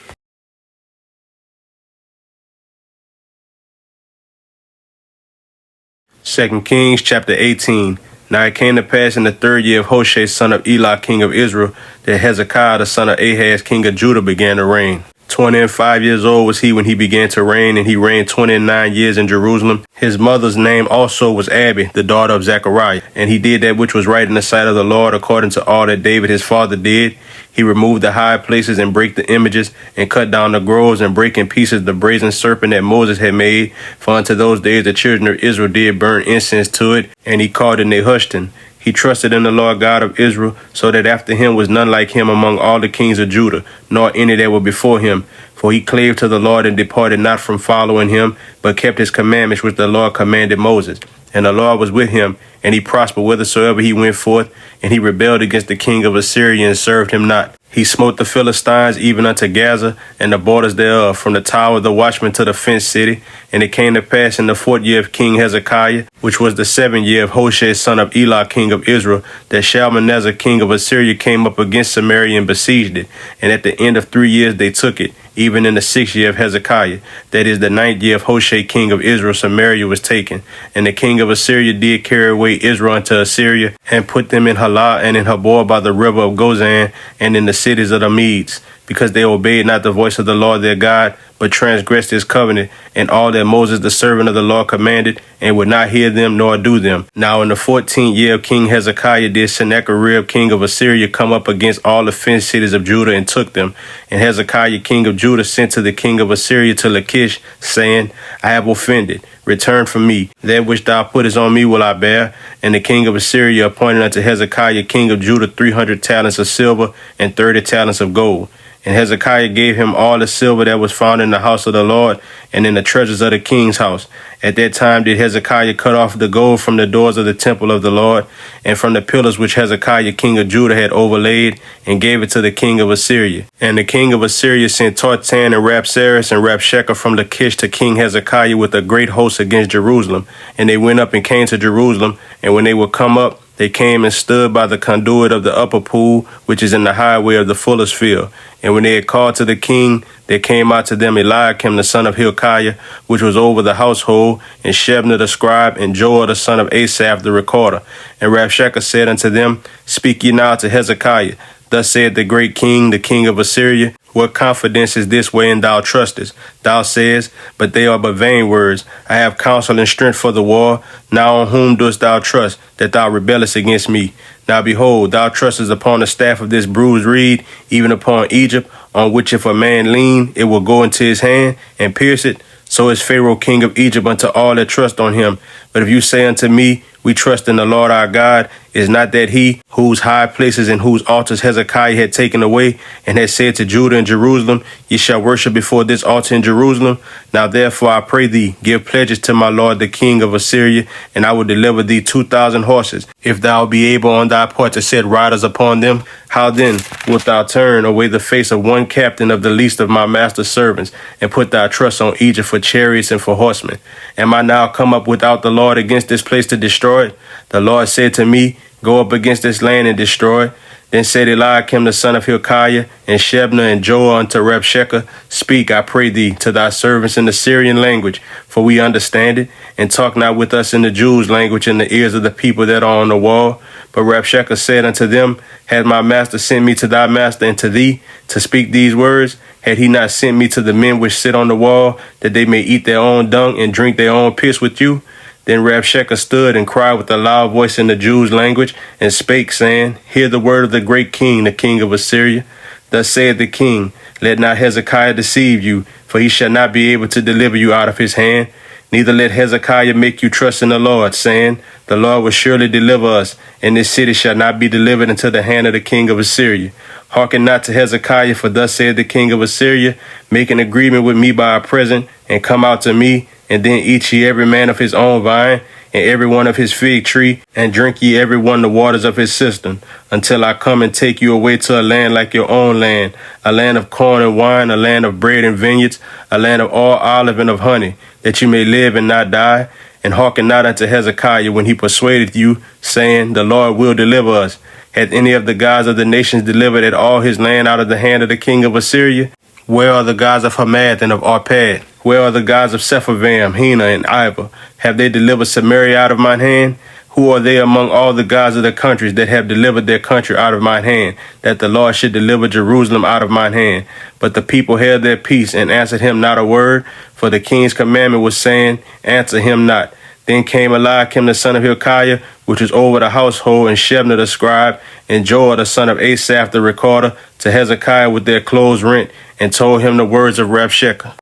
2 Kings chapter 18. Now it came to pass in the 3rd year of Hoshea, son of Elah, king of Israel, that Hezekiah, the son of Ahaz, king of Judah, began to reign. 25 years old was he when he began to reign, and he reigned 29 years in Jerusalem. His mother's name also was Abi, the daughter of Zechariah. And he did that which was right in the sight of the Lord, according to all that David his father did. He removed the high places and brake the images, and cut down the groves, and brake in pieces the brazen serpent that Moses had made. For unto those days the children of Israel did burn incense to it, and he called it Nehushtan. He trusted in the Lord God of Israel, so that after him was none like him among all the kings of Judah, nor any that were before him. For he clave to the Lord and departed not from following him, but kept his commandments which the Lord commanded Moses. And the Lord was with him, and he prospered whithersoever he went forth, and he rebelled against the king of Assyria and served him not. He smote the Philistines even unto Gaza, and the borders thereof, from the tower of the watchman to the fenced city. And it came to pass in the 4th year of King Hezekiah, which was the 7th year of Hoshea, son of Elah, king of Israel, that Shalmaneser, king of Assyria, came up against Samaria and besieged it. And at the end of 3 years they took it. Even in the 6th year of Hezekiah, that is the 9th year of Hoshea, king of Israel, Samaria was taken. And the king of Assyria did carry away Israel unto Assyria, and put them in Halah and in Habor by the river of Gozan, and in the cities of the Medes, because they obeyed not the voice of the Lord their God, but transgressed his covenant, and all that Moses the servant of the Lord commanded, and would not hear them nor do them. Now in the 14th year of King Hezekiah did Sennacherib king of Assyria come up against all the fenced cities of Judah, and took them. And Hezekiah king of Judah sent to the king of Assyria to Lachish, saying, I have offended. Return from me. That which thou puttest on me will I bear. And the king of Assyria appointed unto Hezekiah king of Judah 300 talents of silver and 30 talents of gold. And Hezekiah gave him all the silver that was found in the house of the Lord and in the treasures of the king's house. At that time did Hezekiah cut off the gold from the doors of the temple of the Lord and from the pillars which Hezekiah king of Judah had overlaid, and gave it to the king of Assyria. And the king of Assyria sent Tartan and Rapsaris and Rapshakeh from Lachish to King Hezekiah with a great host against Jerusalem. And they went up and came to Jerusalem, and when they were come up, they came and stood by the conduit of the upper pool, which is in the highway of the fuller's field. And when they had called to the king, there came out to them Eliakim the son of Hilkiah, which was over the household, and Shebna the scribe, and Joel the son of Asaph the recorder. And Rabshakeh said unto them, Speak ye now to Hezekiah. Thus said the great king, the king of Assyria, What confidence is this wherein thou trustest? Thou sayest, but they are but vain words. I have counsel and strength for the war. Now on whom dost thou trust, that thou rebellest against me? Now behold, thou trustest upon the staff of this bruised reed, even upon Egypt, on which if a man lean, it will go into his hand and pierce it. So is Pharaoh king of Egypt unto all that trust on him. But if you say unto me, We trust in the Lord our God, is not that he, whose high places and whose altars Hezekiah had taken away, and had said to Judah and Jerusalem, Ye shall worship before this altar in Jerusalem? Now therefore I pray thee, give pledges to my lord the king of Assyria, and I will deliver thee 2,000 horses, if thou be able on thy part to set riders upon them. How then wilt thou turn away the face of one captain of the least of my master's servants, and put thy trust on Egypt for chariots and for horsemen? Am I now come up without the Lord against this place to destroy it? The Lord said to me, Go up against this land and destroy it. Then said Eliakim the son of Hilkiah, and Shebna and Joel unto Rabshakeh, Speak, I pray thee, to thy servants in the Syrian language, for we understand it, and talk not with us in the Jews' language in the ears of the people that are on the wall. But Rabshakeh said unto them, Had my master sent me to thy master and to thee, to speak these words? Had he not sent me to the men which sit on the wall, that they may eat their own dung and drink their own piss with you? Then Rabshakeh stood and cried with a loud voice in the Jews' language, and spake, saying, Hear the word of the great king, the king of Assyria. Thus saith the king, Let not Hezekiah deceive you, for he shall not be able to deliver you out of his hand. Neither let Hezekiah make you trust in the Lord, saying, The Lord will surely deliver us, and this city shall not be delivered into the hand of the king of Assyria. Hearken not to Hezekiah, for thus saith the king of Assyria, Make an agreement with me by a present, and come out to me, and then eat ye every man of his own vine, and every one of his fig tree, and drink ye every one the waters of his cistern, until I come and take you away to a land like your own land, a land of corn and wine, a land of bread and vineyards, a land of all olive and of honey, that you may live and not die. And hearken not unto Hezekiah when he persuadeth you, saying, The Lord will deliver us. Hath any of the gods of the nations delivered at all his land out of the hand of the king of Assyria? Where are the gods of Hamath and of Arpad? Where are the gods of Sepharvaim, Hena, and Ivah? Have they delivered Samaria out of mine hand? Who are they among all the gods of the countries that have delivered their country out of mine hand, that the Lord should deliver Jerusalem out of mine hand? But the people held their peace and answered him not a word, for the king's commandment was saying, answer him not. Then came Eliakim the son of Hilkiah, which was over the household, and Shebna the scribe, and Joel the son of Asaph the recorder, to Hezekiah with their clothes rent, and told him the words of Rabshakeh.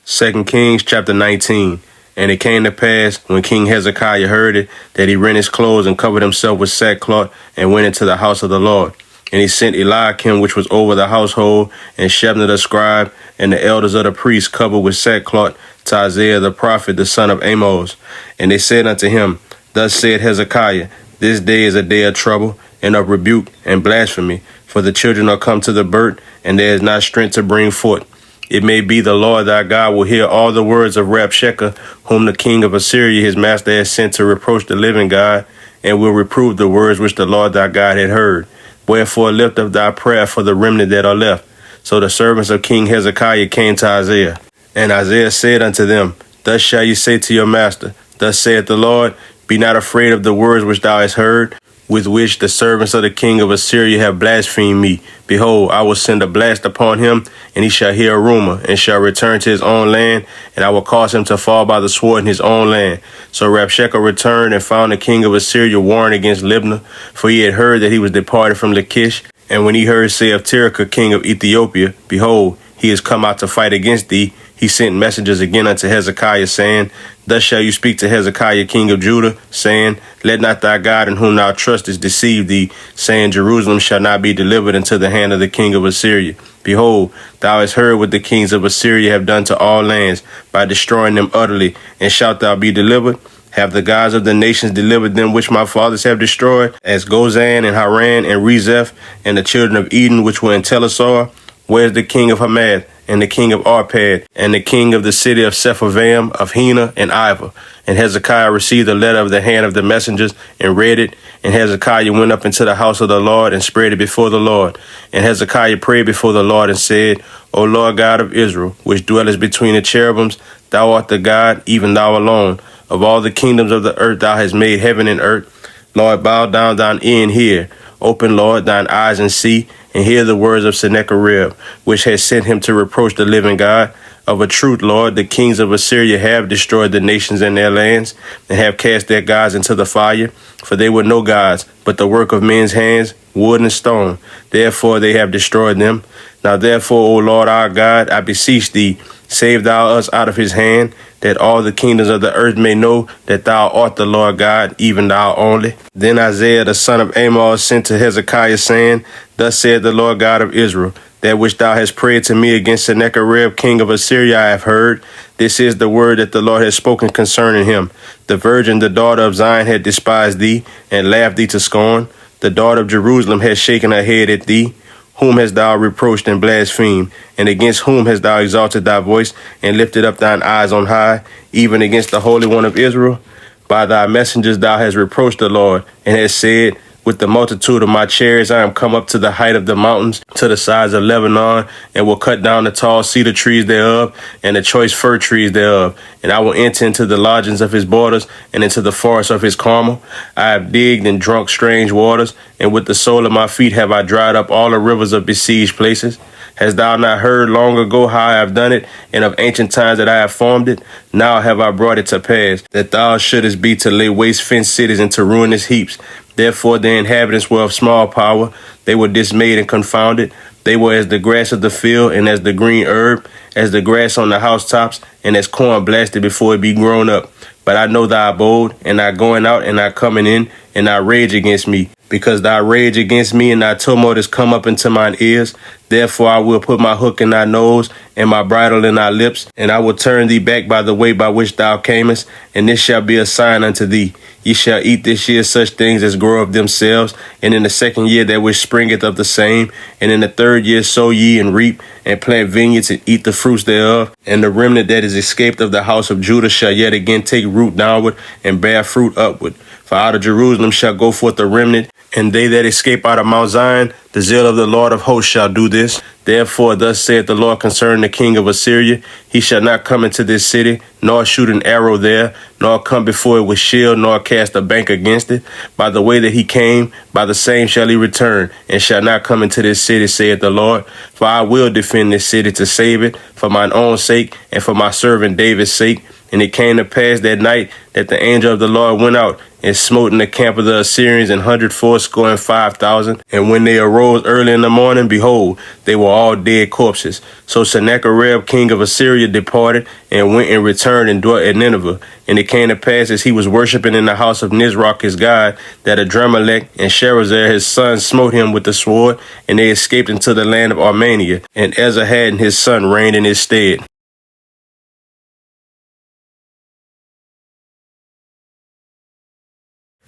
2 Kings chapter 19. And it came to pass, when King Hezekiah heard it, that he rent his clothes and covered himself with sackcloth, and went into the house of the Lord. And he sent Eliakim, which was over the household, and Shebna the scribe, and the elders of the priests covered with sackcloth, to Isaiah the prophet, the son of Amos. And they said unto him, Thus said Hezekiah, This day is a day of trouble, and of rebuke, and blasphemy, for the children are come to the birth, and there is not strength to bring forth. It may be the Lord thy God will hear all the words of Rabshakeh, whom the king of Assyria his master has sent to reproach the living God, and will reprove the words which the Lord thy God had heard. Wherefore lift up thy prayer for the remnant that are left. So the servants of King Hezekiah came to Isaiah. And Isaiah said unto them, Thus shall you say to your master, Thus saith the Lord, Be not afraid of the words which thou hast heard, with which the servants of the king of Assyria have blasphemed me. Behold, I will send a blast upon him, and he shall hear a rumor, and shall return to his own land, and I will cause him to fall by the sword in his own land. So Rabshakeh returned and found the king of Assyria warring against Libnah, for he had heard that he was departed from Lachish. And when he heard say of Tirhakah, king of Ethiopia, Behold, he is come out to fight against thee, he sent messengers again unto Hezekiah, saying, Thus shall you speak to Hezekiah, king of Judah, saying, Let not thy God in whom thou trustest deceive thee, saying, Jerusalem shall not be delivered into the hand of the king of Assyria. Behold, thou hast heard what the kings of Assyria have done to all lands, by destroying them utterly, and shalt thou be delivered? Have the gods of the nations delivered them which my fathers have destroyed, as Gozan and Haran and Rezeph, and the children of Eden which were in Telassar? Where is the king of Hamath, and the king of Arpad, and the king of the city of Sepharvaim, of Hena, and Ivah? And Hezekiah received the letter of the hand of the messengers, and read it. And Hezekiah went up into the house of the Lord, and spread it before the Lord. And Hezekiah prayed before the Lord, and said, O Lord God of Israel, which dwellest between the cherubims, thou art the God, even thou alone. Of all the kingdoms of the earth thou hast made heaven and earth. Lord, bow down thine ear and hear. Open, Lord, thine eyes and see, and hear the words of Sennacherib, which has sent him to reproach the living God. Of a truth, Lord, the kings of Assyria have destroyed the nations and their lands, and have cast their gods into the fire. For they were no gods, but the work of men's hands, wood and stone. Therefore they have destroyed them. Now therefore, O Lord our God, I beseech thee, save thou us out of his hand, that all the kingdoms of the earth may know that thou art the Lord God, even thou only. Then Isaiah the son of Amos sent to Hezekiah, saying, Thus saith the Lord God of Israel, That which thou hast prayed to me against Sennacherib, king of Assyria, I have heard. This is the word that the Lord has spoken concerning him. The virgin, the daughter of Zion, had despised thee, and laughed thee to scorn. The daughter of Jerusalem has shaken her head at thee. Whom hast thou reproached and blasphemed? And against whom hast thou exalted thy voice, and lifted up thine eyes on high, even against the Holy One of Israel? By thy messengers thou hast reproached the Lord, and hast said, With the multitude of my chariots I am come up to the height of the mountains, to the sides of Lebanon, and will cut down the tall cedar trees thereof, and the choice fir trees thereof. And I will enter into the lodgings of his borders, and into the forest of his Carmel. I have digged and drunk strange waters, and with the sole of my feet have I dried up all the rivers of besieged places. Hast thou not heard long ago how I have done it, and of ancient times that I have formed it? Now have I brought it to pass, that thou shouldest be to lay waste fenced cities into ruinous heaps. Therefore the inhabitants were of small power. They were dismayed and confounded. They were as the grass of the field, and as the green herb, as the grass on the housetops, and as corn blasted before it be grown up. But I know thy abode, and thy going out, and thy coming in, and thy rage against me. Because thy rage against me and thy tumult is come up into mine ears. Therefore I will put my hook in thy nose, and my bridle in thy lips, and I will turn thee back by the way by which thou camest, and this shall be a sign unto thee. Ye shall eat this year such things as grow of themselves, and in the second year that which springeth of the same, and in the third year sow ye and reap, and plant vineyards and eat the fruits thereof. And the remnant that is escaped of the house of Judah shall yet again take root downward, and bear fruit upward. For out of Jerusalem shall go forth a remnant, And they that escape out of Mount Zion, the zeal of the Lord of hosts shall do this. Therefore, thus saith the Lord concerning the king of Assyria, he shall not come into this city, nor shoot an arrow there, nor come before it with shield, nor cast a bank against it. By the way that he came, by the same shall he return, and shall not come into this city, saith the Lord. For I will defend this city to save it, for mine own sake, and for my servant David's sake. And it came to pass that night that the angel of the Lord went out and smote in the camp of the Assyrians 185,000. And when they arose early in the morning, behold, they were all dead corpses. So Sennacherib, king of Assyria, departed and went and returned and dwelt at Nineveh. And it came to pass as he was worshipping in the house of Nisroch his god, that Adrammelech and Sharezer his son smote him with the sword, and they escaped into the land of Armenia. And Ezarhadon his son reigned in his stead.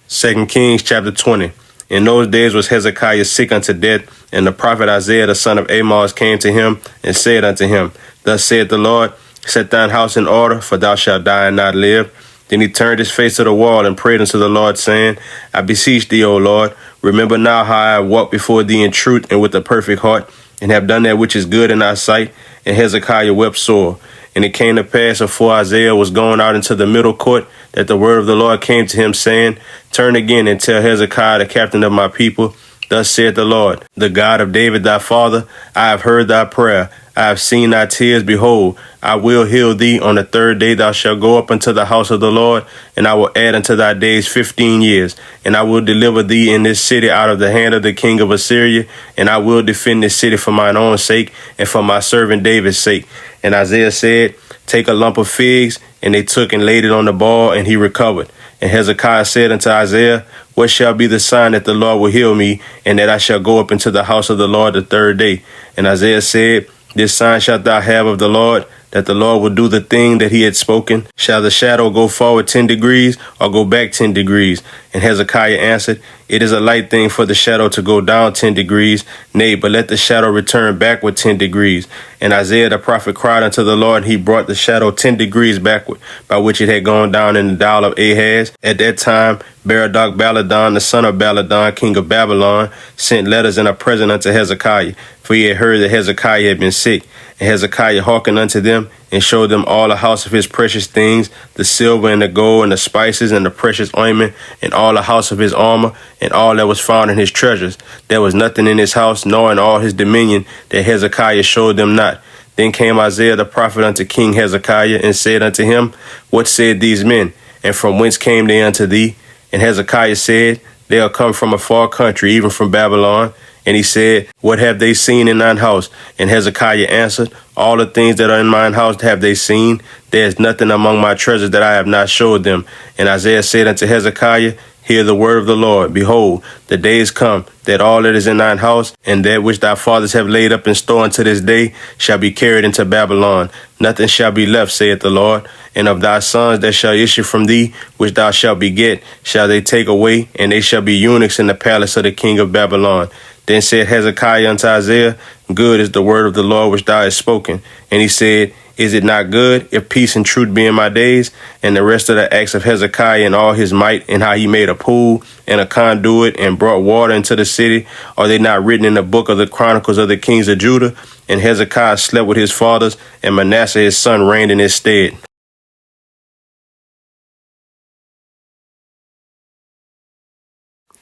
2 Kings chapter 20. In those days was Hezekiah sick unto death, and the prophet Isaiah the son of Amoz came to him and said unto him, Thus saith the Lord, set thine house in order, for thou shalt die and not live. Then he turned his face to the wall and prayed unto the Lord, saying, I beseech thee, O Lord, remember now how I have walked before thee in truth and with a perfect heart, and have done that which is good in thy sight. And Hezekiah wept sore. And it came to pass, afore Isaiah was going out into the middle court, that the word of the Lord came to him, saying, Turn again and tell Hezekiah, the captain of my people, Thus saith the Lord, the God of David thy father, I have heard thy prayer. I have seen thy tears. Behold, I will heal thee. On the third day thou shalt go up unto the house of the Lord, and I will add unto thy days 15 years. And I will deliver thee in this city out of the hand of the king of Assyria, and I will defend this city for mine own sake, and for my servant David's sake. And Isaiah said, Take a lump of figs. And they took and laid it on the ball, and he recovered. And Hezekiah said unto Isaiah, What shall be the sign that the Lord will heal me, and that I shall go up into the house of the Lord the third day? And Isaiah said, This sign shalt thou have of the Lord, that the Lord will do the thing that he had spoken. Shall the shadow go forward 10 degrees, or go back 10 degrees? And Hezekiah answered, It is a light thing for the shadow to go down 10 degrees. Nay, but let the shadow return backward 10 degrees. And Isaiah the prophet cried unto the Lord, and he brought the shadow 10 degrees backward, by which it had gone down in the dial of Ahaz. At that time, Berodach Baladan, the son of Baladan, king of Babylon, sent letters and a present unto Hezekiah, for he had heard that Hezekiah had been sick. And Hezekiah hearkened unto them, and showed them all the house of his precious things, the silver and the gold and the spices and the precious ointment, and all the house of his armor, and all that was found in his treasures. There was nothing in his house, nor in all his dominion, that Hezekiah showed them not. Then came Isaiah the prophet unto King Hezekiah, and said unto him, What said these men, and from whence came they unto thee? And Hezekiah said, They are come from a far country, even from Babylon. And he said, What have they seen in thine house? And Hezekiah answered, All the things that are in mine house have they seen. There is nothing among my treasures that I have not showed them. And Isaiah said unto Hezekiah, Hear the word of the Lord. Behold, the days come that all that is in thine house, and that which thy fathers have laid up in store unto this day, shall be carried into Babylon. Nothing shall be left, saith the Lord. And of thy sons that shall issue from thee, which thou shalt beget, shall they take away, and they shall be eunuchs in the palace of the king of Babylon. Then said Hezekiah unto Isaiah, Good is the word of the Lord which thou hast spoken. And he said, Is it not good, if peace and truth be in my days? And the rest of the acts of Hezekiah and all his might, and how he made a pool and a conduit and brought water into the city, are they not written in the book of the Chronicles of the kings of Judah? And Hezekiah slept with his fathers, and Manasseh his son reigned in his stead.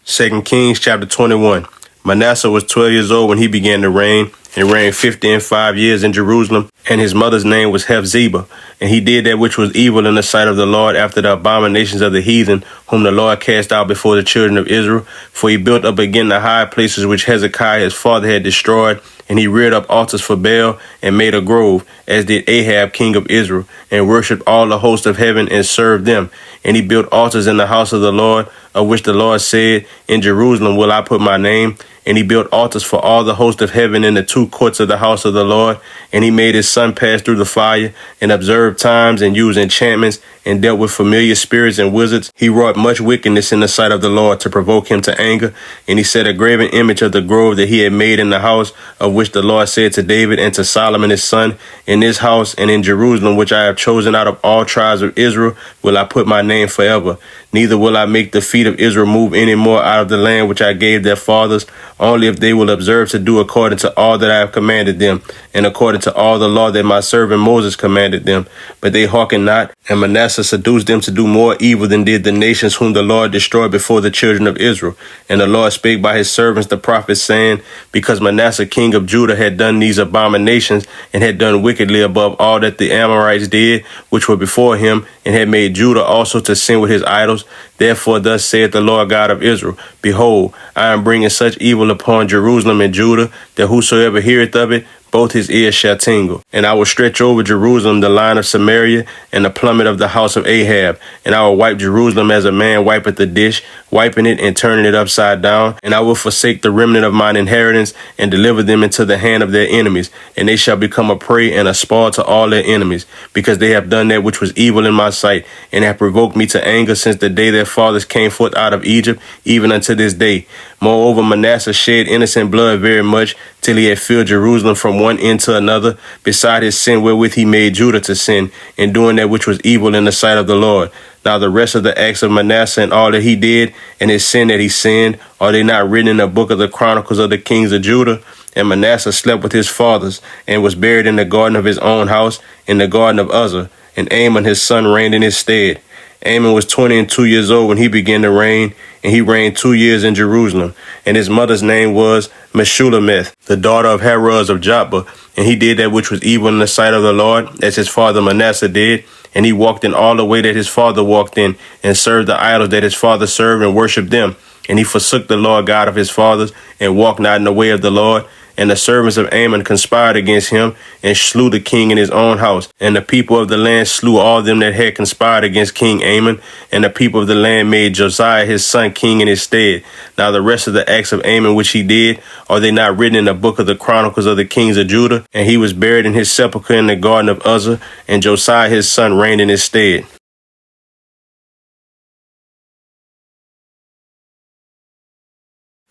2 Kings chapter 21. Manasseh was 12 years old when he began to reign, and reigned 55 years in Jerusalem, and his mother's name was Hephzibah. And he did that which was evil in the sight of the Lord after the abominations of the heathen, whom the Lord cast out before the children of Israel. For he built up again the high places which Hezekiah his father had destroyed, and he reared up altars for Baal, and made a grove, as did Ahab king of Israel, and worshipped all the host of heaven, and served them. And he built altars in the house of the Lord, of which the Lord said, In Jerusalem will I put my name. And he built altars for all the host of heaven in the two courts of the house of the Lord. And he made his son pass through the fire, and observed times, and used enchantments, and dealt with familiar spirits and wizards. He wrought much wickedness in the sight of the Lord to provoke him to anger. And he set a graven image of the grove that he had made in the house, of which the Lord said to David and to Solomon his son, in this house and in Jerusalem, which I have chosen out of all tribes of Israel, will I put my name forever. Neither will I make the feet of Israel move any more out of the land which I gave their fathers, only if they will observe to do according to all that I have commanded them, and according to all the law that my servant Moses commanded them. But they hearkened not, and Manasseh seduced them to do more evil than did the nations whom the Lord destroyed before the children of Israel. And the Lord spake by his servants the prophets, saying, because Manasseh king of Judah had done these abominations, and had done wickedly above all that the Amorites did, which were before him, and had made Judah also to sin with his idols. Therefore thus saith the Lord God of Israel, behold, I am bringing such evil upon Jerusalem and Judah, that whosoever heareth of it, both his ears shall tingle. And I will stretch over Jerusalem the line of Samaria, and the plummet of the house of Ahab. And I will wipe Jerusalem as a man wipeth the dish, wiping it and turning it upside down. And I will forsake the remnant of mine inheritance, and deliver them into the hand of their enemies. And they shall become a prey and a spoil to all their enemies, because they have done that which was evil in my sight, and have provoked me to anger since the day their fathers came forth out of Egypt, even unto this day. Moreover, Manasseh shed innocent blood very much, till he had filled Jerusalem from one end to another, beside his sin wherewith he made Judah to sin, in doing that which was evil in the sight of the Lord. Now the rest of the acts of Manasseh and all that he did, and his sin that he sinned, are they not written in the book of the Chronicles of the kings of Judah? And Manasseh slept with his fathers, and was buried in the garden of his own house, in the garden of Uzzah. And Amon his son reigned in his stead. Amon was 22 years old when he began to reign, and he reigned 2 years in Jerusalem. And his mother's name was Meshullemeth, the daughter of Haraz of Joppa. And he did that which was evil in the sight of the Lord, as his father Manasseh did. And he walked in all the way that his father walked in, and served the idols that his father served, and worshipped them. And he forsook the Lord God of his fathers, and walked not in the way of the Lord. And the servants of Amon conspired against him, and slew the king in his own house. And the people of the land slew all them that had conspired against King Amon. And the people of the land made Josiah his son king in his stead. Now the rest of the acts of Amon which he did, are they not written in the book of the Chronicles of the kings of Judah? And he was buried in his sepulchre in the garden of Uzzah, and Josiah his son reigned in his stead.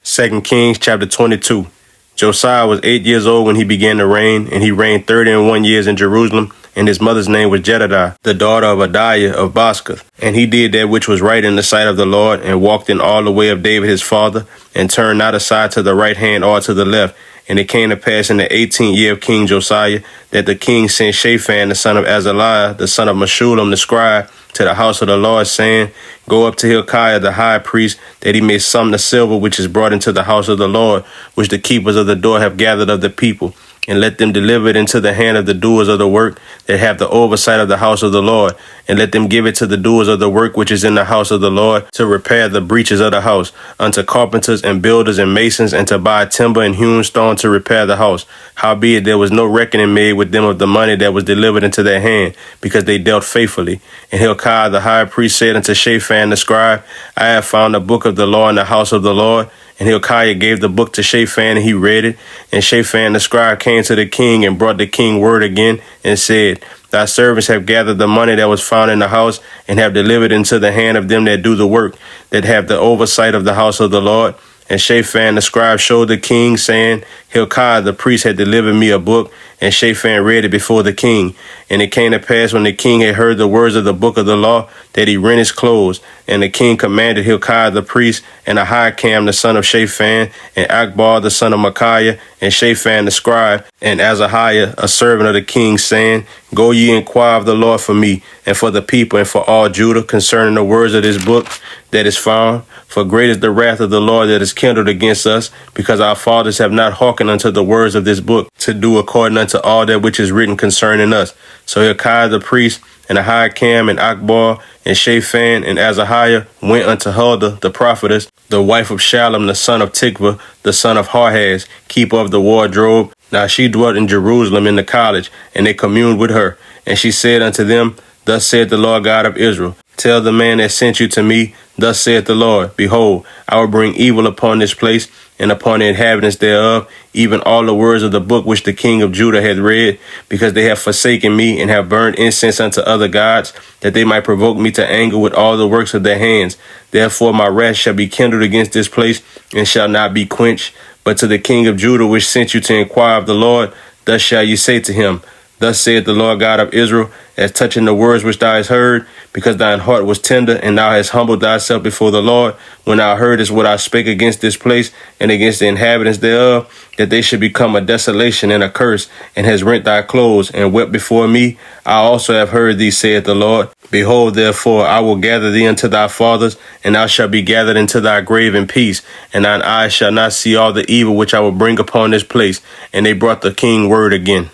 2 Kings chapter 22. Josiah was 8 years old when he began to reign, and he reigned 31 years in Jerusalem, and his mother's name was Jedidah, the daughter of Adiah of Boscath. And he did that which was right in the sight of the Lord, and walked in all the way of David his father, and turned not aside to the right hand or to the left. And it came to pass in the 18th year of King Josiah, that the king sent Shaphan the son of Azaliah, the son of Meshullam the scribe, to the house of the Lord, saying, Go up to Hilkiah the high priest, that he may sum the silver which is brought into the house of the Lord, which the keepers of the door have gathered of the people. And let them deliver it into the hand of the doers of the work that have the oversight of the house of the Lord. And let them give it to the doers of the work which is in the house of the Lord, to repair the breaches of the house, unto carpenters and builders and masons, and to buy timber and hewn stone to repair the house. Howbeit there was no reckoning made with them of the money that was delivered into their hand, because they dealt faithfully. And Hilkiah the high priest said unto Shaphan the scribe, I have found the book of the law in the house of the Lord. And Hilkiah gave the book to Shaphan, and he read it. And Shaphan the scribe came to the king, and brought the king word again, and said, Thy servants have gathered the money that was found in the house, and have delivered into the hand of them that do the work, that have the oversight of the house of the Lord. And Shaphan the scribe showed the king, saying, Hilkiah the priest had delivered me a book. And Shaphan read it before the king. And it came to pass, when the king had heard the words of the book of the law, that he rent his clothes. And the king commanded Hilkiah the priest, and Ahikam the son of Shaphan, and Akbar the son of Micaiah, and Shaphan the scribe, and Azahiah a servant of the king, saying, Go ye inquire of the Lord for me, and for the people, and for all Judah, concerning the words of this book that is found. For great is the wrath of the Lord that is kindled against us, because our fathers have not hearkened unto the words of this book, to do according unto all that which is written concerning us. So Hilkiah the priest, and Ahikam, and Akbar, and Shaphan, and Azahiah went unto Huldah the prophetess, the wife of Shallum the son of Tikvah, the son of Harhaz, keeper of the wardrobe. Now she dwelt in Jerusalem in the college, and they communed with her. And she said unto them, Thus saith the Lord God of Israel, Tell the man that sent you to me, thus saith the Lord, behold, I will bring evil upon this place and upon the inhabitants thereof, even all the words of the book which the king of Judah hath read, because they have forsaken me and have burned incense unto other gods, that they might provoke me to anger with all the works of their hands. Therefore my wrath shall be kindled against this place and shall not be quenched. But to the king of Judah which sent you to inquire of the Lord, thus shall you say to him, Thus saith the Lord God of Israel, as touching the words which thou hast heard, because thine heart was tender, and thou hast humbled thyself before the Lord, when thou heardest what I spake against this place and against the inhabitants thereof, that they should become a desolation and a curse, and hast rent thy clothes, and wept before me. I also have heard thee, saith the Lord. Behold, therefore, I will gather thee unto thy fathers, and thou shalt be gathered into thy grave in peace, and thine eyes shall not see all the evil which I will bring upon this place. And they brought the king word again.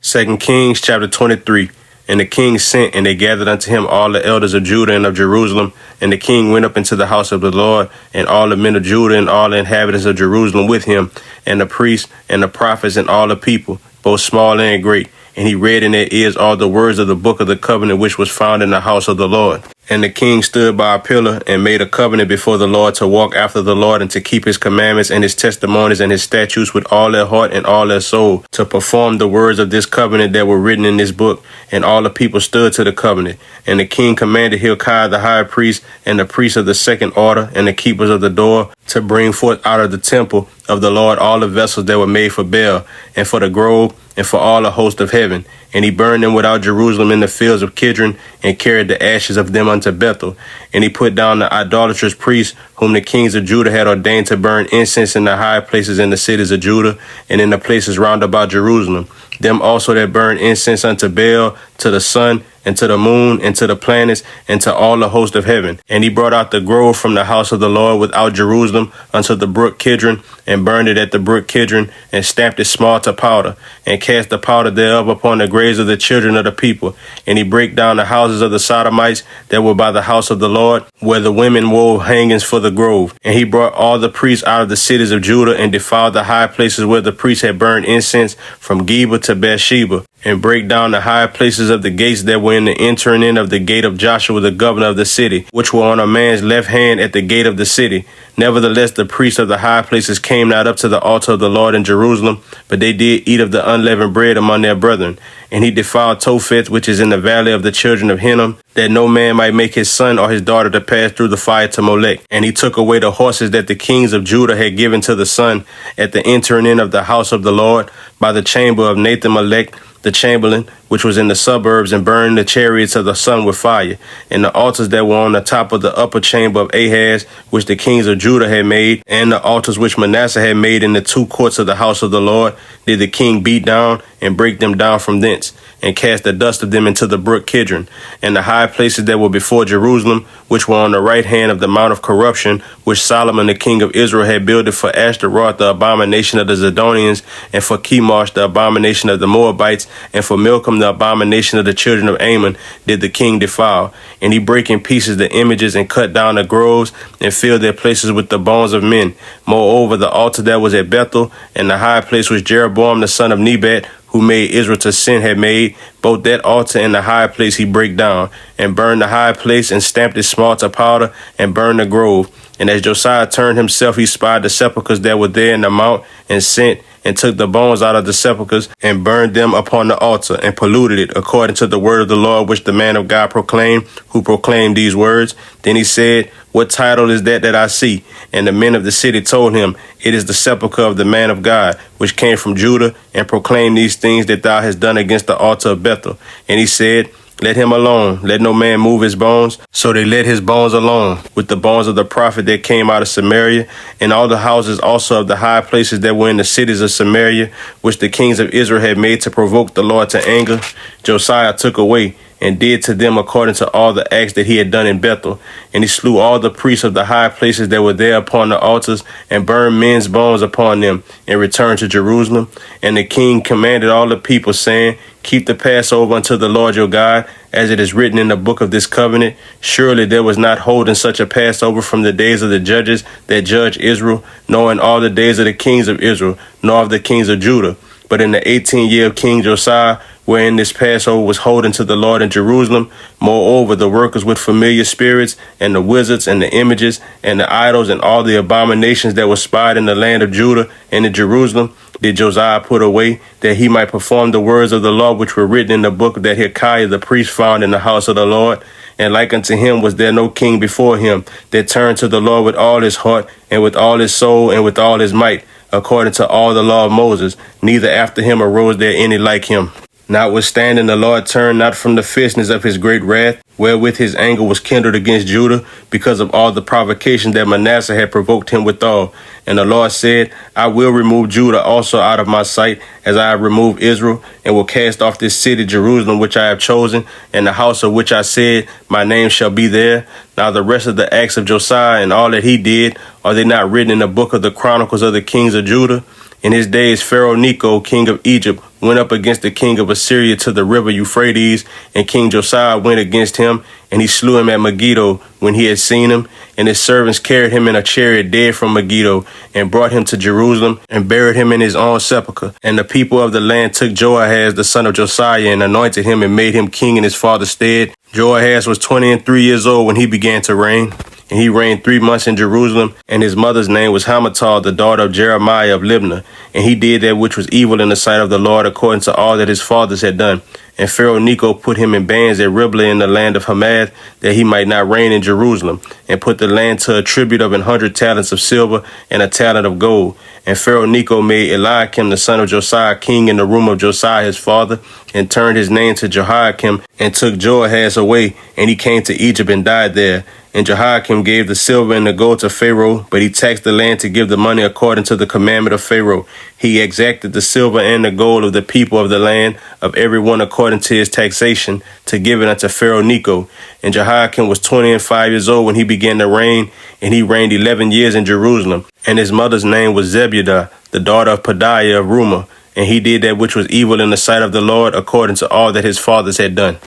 2 Kings chapter 23. And the king sent, and they gathered unto him all the elders of Judah and of Jerusalem. And the king went up into the house of the Lord, and all the men of Judah and all the inhabitants of Jerusalem with him, and the priests and the prophets and all the people, both small and great. And he read in their ears all the words of the book of the covenant which was found in the house of the Lord. And the king stood by a pillar and made a covenant before the Lord to walk after the Lord and to keep his commandments and his testimonies and his statutes with all their heart and all their soul, to perform the words of this covenant that were written in this book. And all the people stood to the covenant. And the king commanded Hilkiah the high priest and the priests of the second order and the keepers of the door to bring forth out of the temple of the Lord all the vessels that were made for Baal and for the grove and for all the host of heaven. And he burned them without Jerusalem in the fields of Kidron, and carried the ashes of them unto Bethel. And he put down the idolatrous priests, whom the kings of Judah had ordained to burn incense in the high places in the cities of Judah, and in the places round about Jerusalem. Them also that burn incense unto Baal, to the sun, and to the moon, and to the planets, and to all the host of heaven. And he brought out the grove from the house of the Lord without Jerusalem unto the brook Kidron, and burned it at the brook Kidron, and stamped it small to powder, and cast the powder thereof upon the graves of the children of the people. And he brake down the houses of the Sodomites that were by the house of the Lord, where the women wove hangings for the grove. And he brought all the priests out of the cities of Judah, and defiled the high places where the priests had burned incense, from Geba to Beersheba, and brake down the high places of the gates that were in the entering in of the gate of Joshua the governor of the city, which were on a man's left hand at the gate of the city. Nevertheless, the priests of the high places came not up to the altar of the Lord in Jerusalem, but they did eat of the unleavened bread among their brethren. And he defiled Topheth, which is in the valley of the children of Hinnom, that no man might make his son or his daughter to pass through the fire to Molech. And he took away the horses that the kings of Judah had given to the sun at the entering in of the house of the Lord by the chamber of Nathan-Melech, the chamberlain, which was in the suburbs, and burned the chariots of the sun with fire. And the altars that were on the top of the upper chamber of Ahaz, which the kings of Judah had made, and the altars which Manasseh had made in the two courts of the house of the Lord, did the king beat down and break them down from thence, and cast the dust of them into the brook Kidron. And the high places that were before Jerusalem, which were on the right hand of the mount of corruption, which Solomon the king of Israel had builded for Ashtaroth, the abomination of the Zidonians, and for Chemosh, the abomination of the Moabites, and for Milcom, the abomination of the children of Ammon, did the king defile. And he brake in pieces the images, and cut down the groves, and filled their places with the bones of men. Moreover, the altar that was at Bethel, and the high place which Jeroboam the son of Nebat, who made Israel to sin, had made, both that altar and the high place he brake down, and burned the high place, and stamped it small to powder, and burned the grove. And as Josiah turned himself, he spied the sepulchres that were there in the mount, and sent and took the bones out of the sepulchres, and burned them upon the altar, and polluted it, according to the word of the Lord, which the man of God proclaimed, who proclaimed these words. Then he said, What title is that I see? And the men of the city told him, It is the sepulchre of the man of God, which came from Judah, and proclaimed these things that thou hast done against the altar of Bethel. And he said, Let him alone, let no man move his bones. So they let his bones alone, with the bones of the prophet that came out of Samaria, and all the houses also of the high places that were in the cities of Samaria, which the kings of Israel had made to provoke the Lord to anger. Josiah took away, and did to them according to all the acts that he had done in Bethel. And he slew all the priests of the high places that were there upon the altars, and burned men's bones upon them, and returned to Jerusalem. And the king commanded all the people, saying, Keep the Passover unto the Lord your God, as it is written in the book of this covenant. Surely there was not holden such a Passover from the days of the judges that judged Israel, nor in all the days of the kings of Israel, nor of the kings of Judah. But in the 18th year of King Josiah, wherein this Passover was holden to the Lord in Jerusalem, moreover, the workers with familiar spirits, and the wizards, and the images, and the idols, and all the abominations that were spied in the land of Judah and in Jerusalem, did Josiah put away, that he might perform the words of the law which were written in the book that Hilkiah the priest found in the house of the Lord. And like unto him was there no king before him that turned to the Lord with all his heart, and with all his soul, and with all his might, according to all the law of Moses. Neither after him arose there any like him. Notwithstanding, the Lord turned not from the fierceness of his great wrath, wherewith his anger was kindled against Judah, because of all the provocation that Manasseh had provoked him withal. And the Lord said, I will remove Judah also out of my sight, as I have removed Israel, and will cast off this city Jerusalem which I have chosen, and the house of which I said, my name shall be there. Now the rest of the acts of Josiah and all that he did, are they not written in the book of the Chronicles of the kings of Judah? In his days, Pharaoh Necho, king of Egypt, went up against the king of Assyria to the river Euphrates, and King Josiah went against him, and he slew him at Megiddo when he had seen him. And his servants carried him in a chariot dead from Megiddo, and brought him to Jerusalem, and buried him in his own sepulchre. And the people of the land took Joahaz the son of Josiah, and anointed him, and made him king in his father's stead. Joahaz was 23 years old when he began to reign. And he reigned 3 months in Jerusalem, and his mother's name was Hamutal, the daughter of Jeremiah of Libnah. And he did that which was evil in the sight of the Lord, according to all that his fathers had done. And Pharaoh Necho put him in bands at Riblah in the land of Hamath, that he might not reign in Jerusalem, and put the land to a tribute of 100 talents of silver and a talent of gold. And Pharaoh Necho made Eliakim the son of Josiah king in the room of Josiah his father, and turned his name to Jehoiakim, and took Joahaz away, and he came to Egypt and died there. And Jehoiakim gave the silver and the gold to Pharaoh, but he taxed the land to give the money according to the commandment of Pharaoh. He exacted the silver and the gold of the people of the land, of every one according to his taxation, to give it unto Pharaoh Necho. And Jehoiakim was 25 years old when he began to reign, and he reigned 11 years in Jerusalem. And his mother's name was Zebudah, the daughter of Pedaiah of Rumah. And he did that which was evil in the sight of the Lord, according to all that his fathers had done.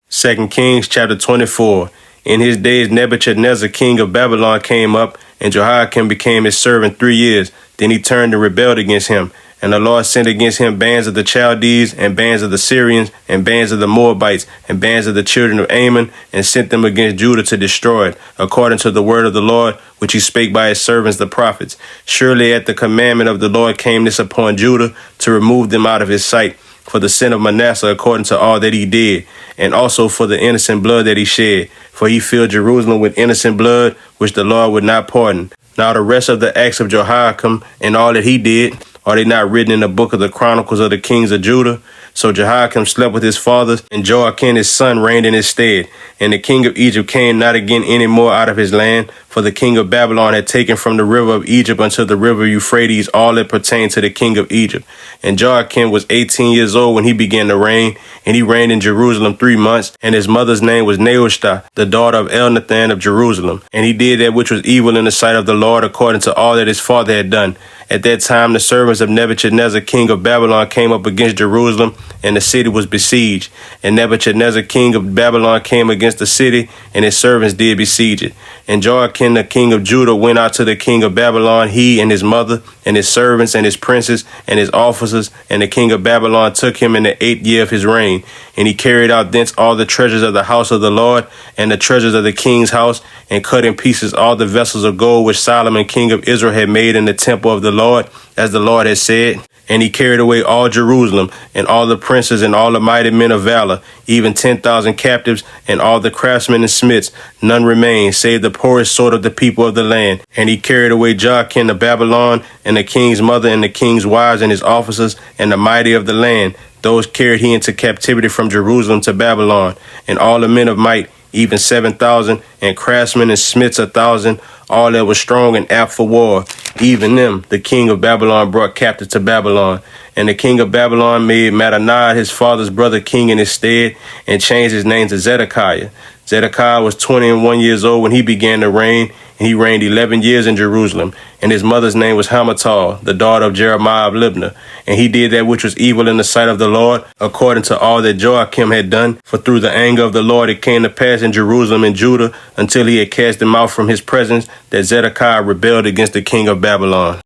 2 Kings chapter 24. In his days Nebuchadnezzar king of Babylon came up, and Jehoiakim became his servant 3 years. Then he turned and rebelled against him. And the Lord sent against him bands of the Chaldees, and bands of the Syrians, and bands of the Moabites, and bands of the children of Ammon, and sent them against Judah to destroy it, according to the word of the Lord, which he spake by his servants the prophets. Surely at the commandment of the Lord came this upon Judah, to remove them out of his sight, for the sin of Manasseh, according to all that he did, and also for the innocent blood that he shed. For he filled Jerusalem with innocent blood, which the Lord would not pardon. Now the rest of the acts of Jehoiakim, and all that he did, are they not written in the book of the Chronicles of the kings of Judah? So Jehoiakim slept with his fathers, and Joachim his son reigned in his stead. And the king of Egypt came not again any more out of his land, for the king of Babylon had taken from the river of Egypt unto the river Euphrates all that pertained to the king of Egypt. And Joachim was 18 years old when he began to reign, and he reigned in Jerusalem 3 months. And his mother's name was Nehushta, the daughter of Elnathan of Jerusalem. And he did that which was evil in the sight of the Lord, according to all that his father had done. At that time, the servants of Nebuchadnezzar, king of Babylon, came up against Jerusalem, and the city was besieged. And Nebuchadnezzar, king of Babylon, came against the city, and his servants did besiege it. And Joachim, the king of Judah, went out to the king of Babylon, he and his mother, and his servants, and his princes, and his officers. And the king of Babylon took him in the 8th year of his reign. And he carried out thence all the treasures of the house of the Lord, and the treasures of the king's house, and cut in pieces all the vessels of gold which Solomon, king of Israel, had made in the temple of the Lord, as the Lord had said. And he carried away all Jerusalem, and all the princes, and all the mighty men of valor, even 10,000 captives, and all the craftsmen and smiths. None remained, save the poorest sort of the people of the land. And he carried away Joachim of Babylon, and the king's mother, and the king's wives, and his officers, and the mighty of the land. Those carried he into captivity from Jerusalem to Babylon. And all the men of might, even 7,000, and craftsmen and smiths 1,000, all that was strong and apt for war. Even them the king of Babylon brought captive to Babylon. And the king of Babylon made Mattaniah his father's brother king in his stead, and changed his name to Zedekiah. Zedekiah was 21 years old when he began to reign, and he reigned 11 years in Jerusalem. And his mother's name was Hamutal, the daughter of Jeremiah of Libnah. And he did that which was evil in the sight of the Lord, according to all that Joachim had done. For through the anger of the Lord it came to pass in Jerusalem and Judah, until he had cast them out from his presence, that Zedekiah rebelled against the king of Babylon.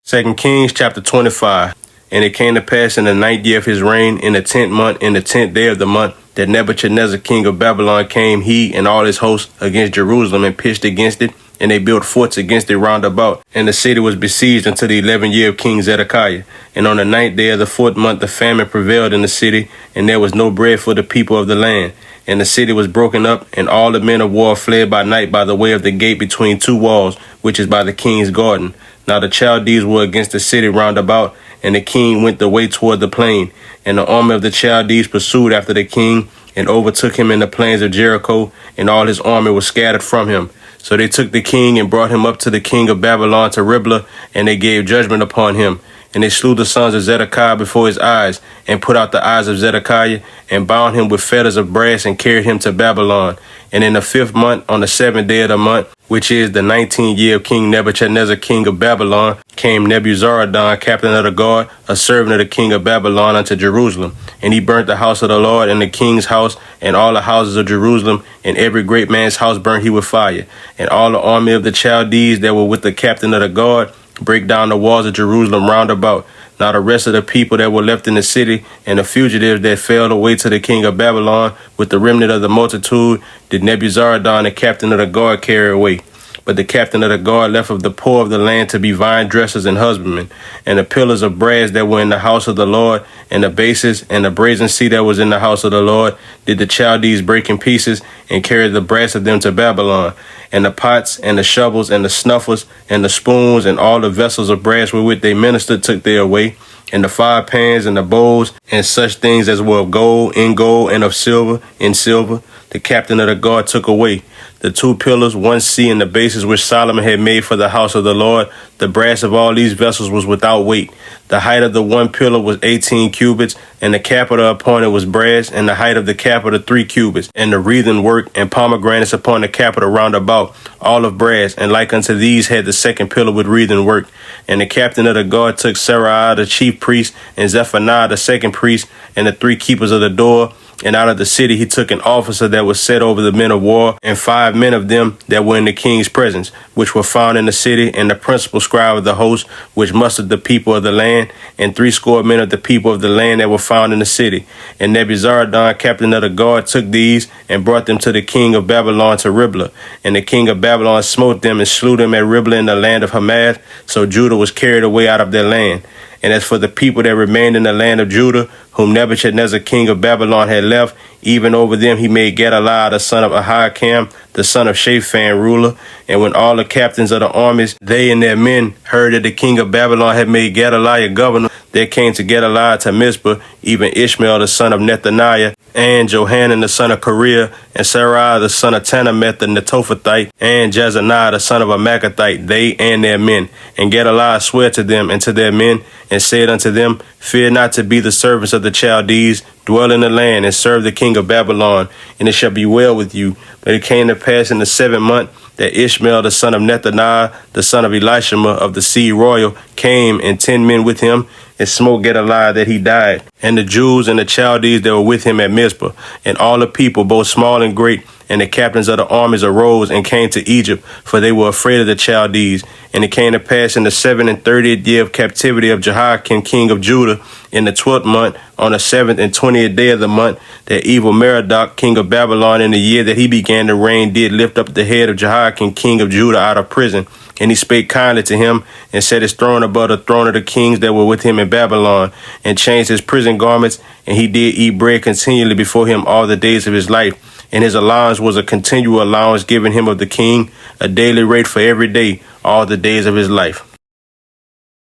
2 Kings chapter 25. And it came to pass in the 9th year of his reign, in the 10th month, in the 10th day of the month, that Nebuchadnezzar king of Babylon came, he and all his hosts, against Jerusalem, and pitched against it, and they built forts against it round about. And the city was besieged until the 11th year of King Zedekiah. And on the 9th day of the 4th month the famine prevailed in the city, and there was no bread for the people of the land. And the city was broken up, and all the men of war fled by night by the way of the gate between two walls, which is by the king's garden. Now the Chaldees were against the city round about, and the king went the way toward the plain. And the army of the Chaldees pursued after the king, and overtook him in the plains of Jericho, and all his army was scattered from him. So they took the king and brought him up to the king of Babylon to Riblah, and they gave judgment upon him. And they slew the sons of Zedekiah before his eyes, and put out the eyes of Zedekiah, and bound him with fetters of brass, and carried him to Babylon. And in the 5th month, on the 7th day of the month, which is the 19th year of King Nebuchadnezzar king of Babylon, came Nebuzaradan, captain of the guard, a servant of the king of Babylon, unto Jerusalem. And he burnt the house of the Lord, and the king's house, and all the houses of Jerusalem, and every great man's house burnt he with fire. And all the army of the Chaldees that were with the captain of the guard break down the walls of Jerusalem round about. Now the rest of the people that were left in the city, and the fugitives that fell away to the king of Babylon, with the remnant of the multitude, did Nebuzaradan, the captain of the guard, carry away. But the captain of the guard left of the poor of the land to be vine dressers and husbandmen. And the pillars of brass that were in the house of the Lord, and the bases, and the brazen sea that was in the house of the Lord, did the Chaldees break in pieces, and carry the brass of them to Babylon. And the pots, and the shovels, and the snuffers, and the spoons, and all the vessels of brass wherewith they ministered took they away. And the fire pans, and the bowls, and such things as were of gold, in gold, and of silver, in silver, the captain of the guard took away. The 2 pillars, 1 sea, and the bases which Solomon had made for the house of the Lord, the brass of all these vessels was without weight. The height of the 1 pillar was 18 cubits, and the capita upon it was brass, and the height of the capita 3 cubits, and the wreathen work and pomegranates upon the capita round about, all of brass, and like unto these had the 2nd pillar with wreathen work. And the captain of the guard took Seraiah the chief priest, and Zephaniah the 2nd priest, and the 3 keepers of the door. And out of the city he took an officer that was set over the men of war, and 5 men of them that were in the king's presence, which were found in the city, and the principal scribe of the host, which mustered the people of the land, and 60 men of the people of the land that were found in the city. And Nebuzaradan, captain of the guard, took these, and brought them to the king of Babylon to Riblah. And the king of Babylon smote them, and slew them at Riblah in the land of Hamath. So Judah was carried away out of their land. And as for the people that remained in the land of Judah, whom Nebuchadnezzar king of Babylon had left, even over them he made Gedaliah the son of Ahikam, the son of Shaphan, ruler. And when all the captains of the armies, they and their men, heard that the king of Babylon had made Gedaliah governor, there came to Gedaliah to Mizpah, even Ishmael the son of Nethaniah, and Johanan the son of Kareah, and Seraiah the son of Tanameth the Netophathite, and Jezaniah the son of a Maccathite, they and their men. And Gedaliah sware to them and to their men, and said unto them, Fear not to be the servants of the Chaldees, dwell in the land, and serve the king of Babylon, and it shall be well with you. But it came to pass in the 7th month, that Ishmael the son of Nethaniah, the son of Elishama of the seed royal, came, and 10 men with him, and smote Gedaliah that he died. And the Jews and the Chaldees that were with him at Mizpah, and all the people, both small and great, and the captains of the armies arose and came to Egypt, for they were afraid of the Chaldees. And it came to pass in the 37th year of captivity of Jehoiakim king of Judah, in the 12th month, on the 7th and 20th day of the month, that evil Merodach king of Babylon, in the year that he began to reign, did lift up the head of Jehoiakim king of Judah out of prison. And he spake kindly to him, and set his throne above the throne of the kings that were with him in Babylon, and changed his prison garments, and he did eat bread continually before him all the days of his life. And his allowance was a continual allowance given him of the king, a daily rate for every day, all the days of his life.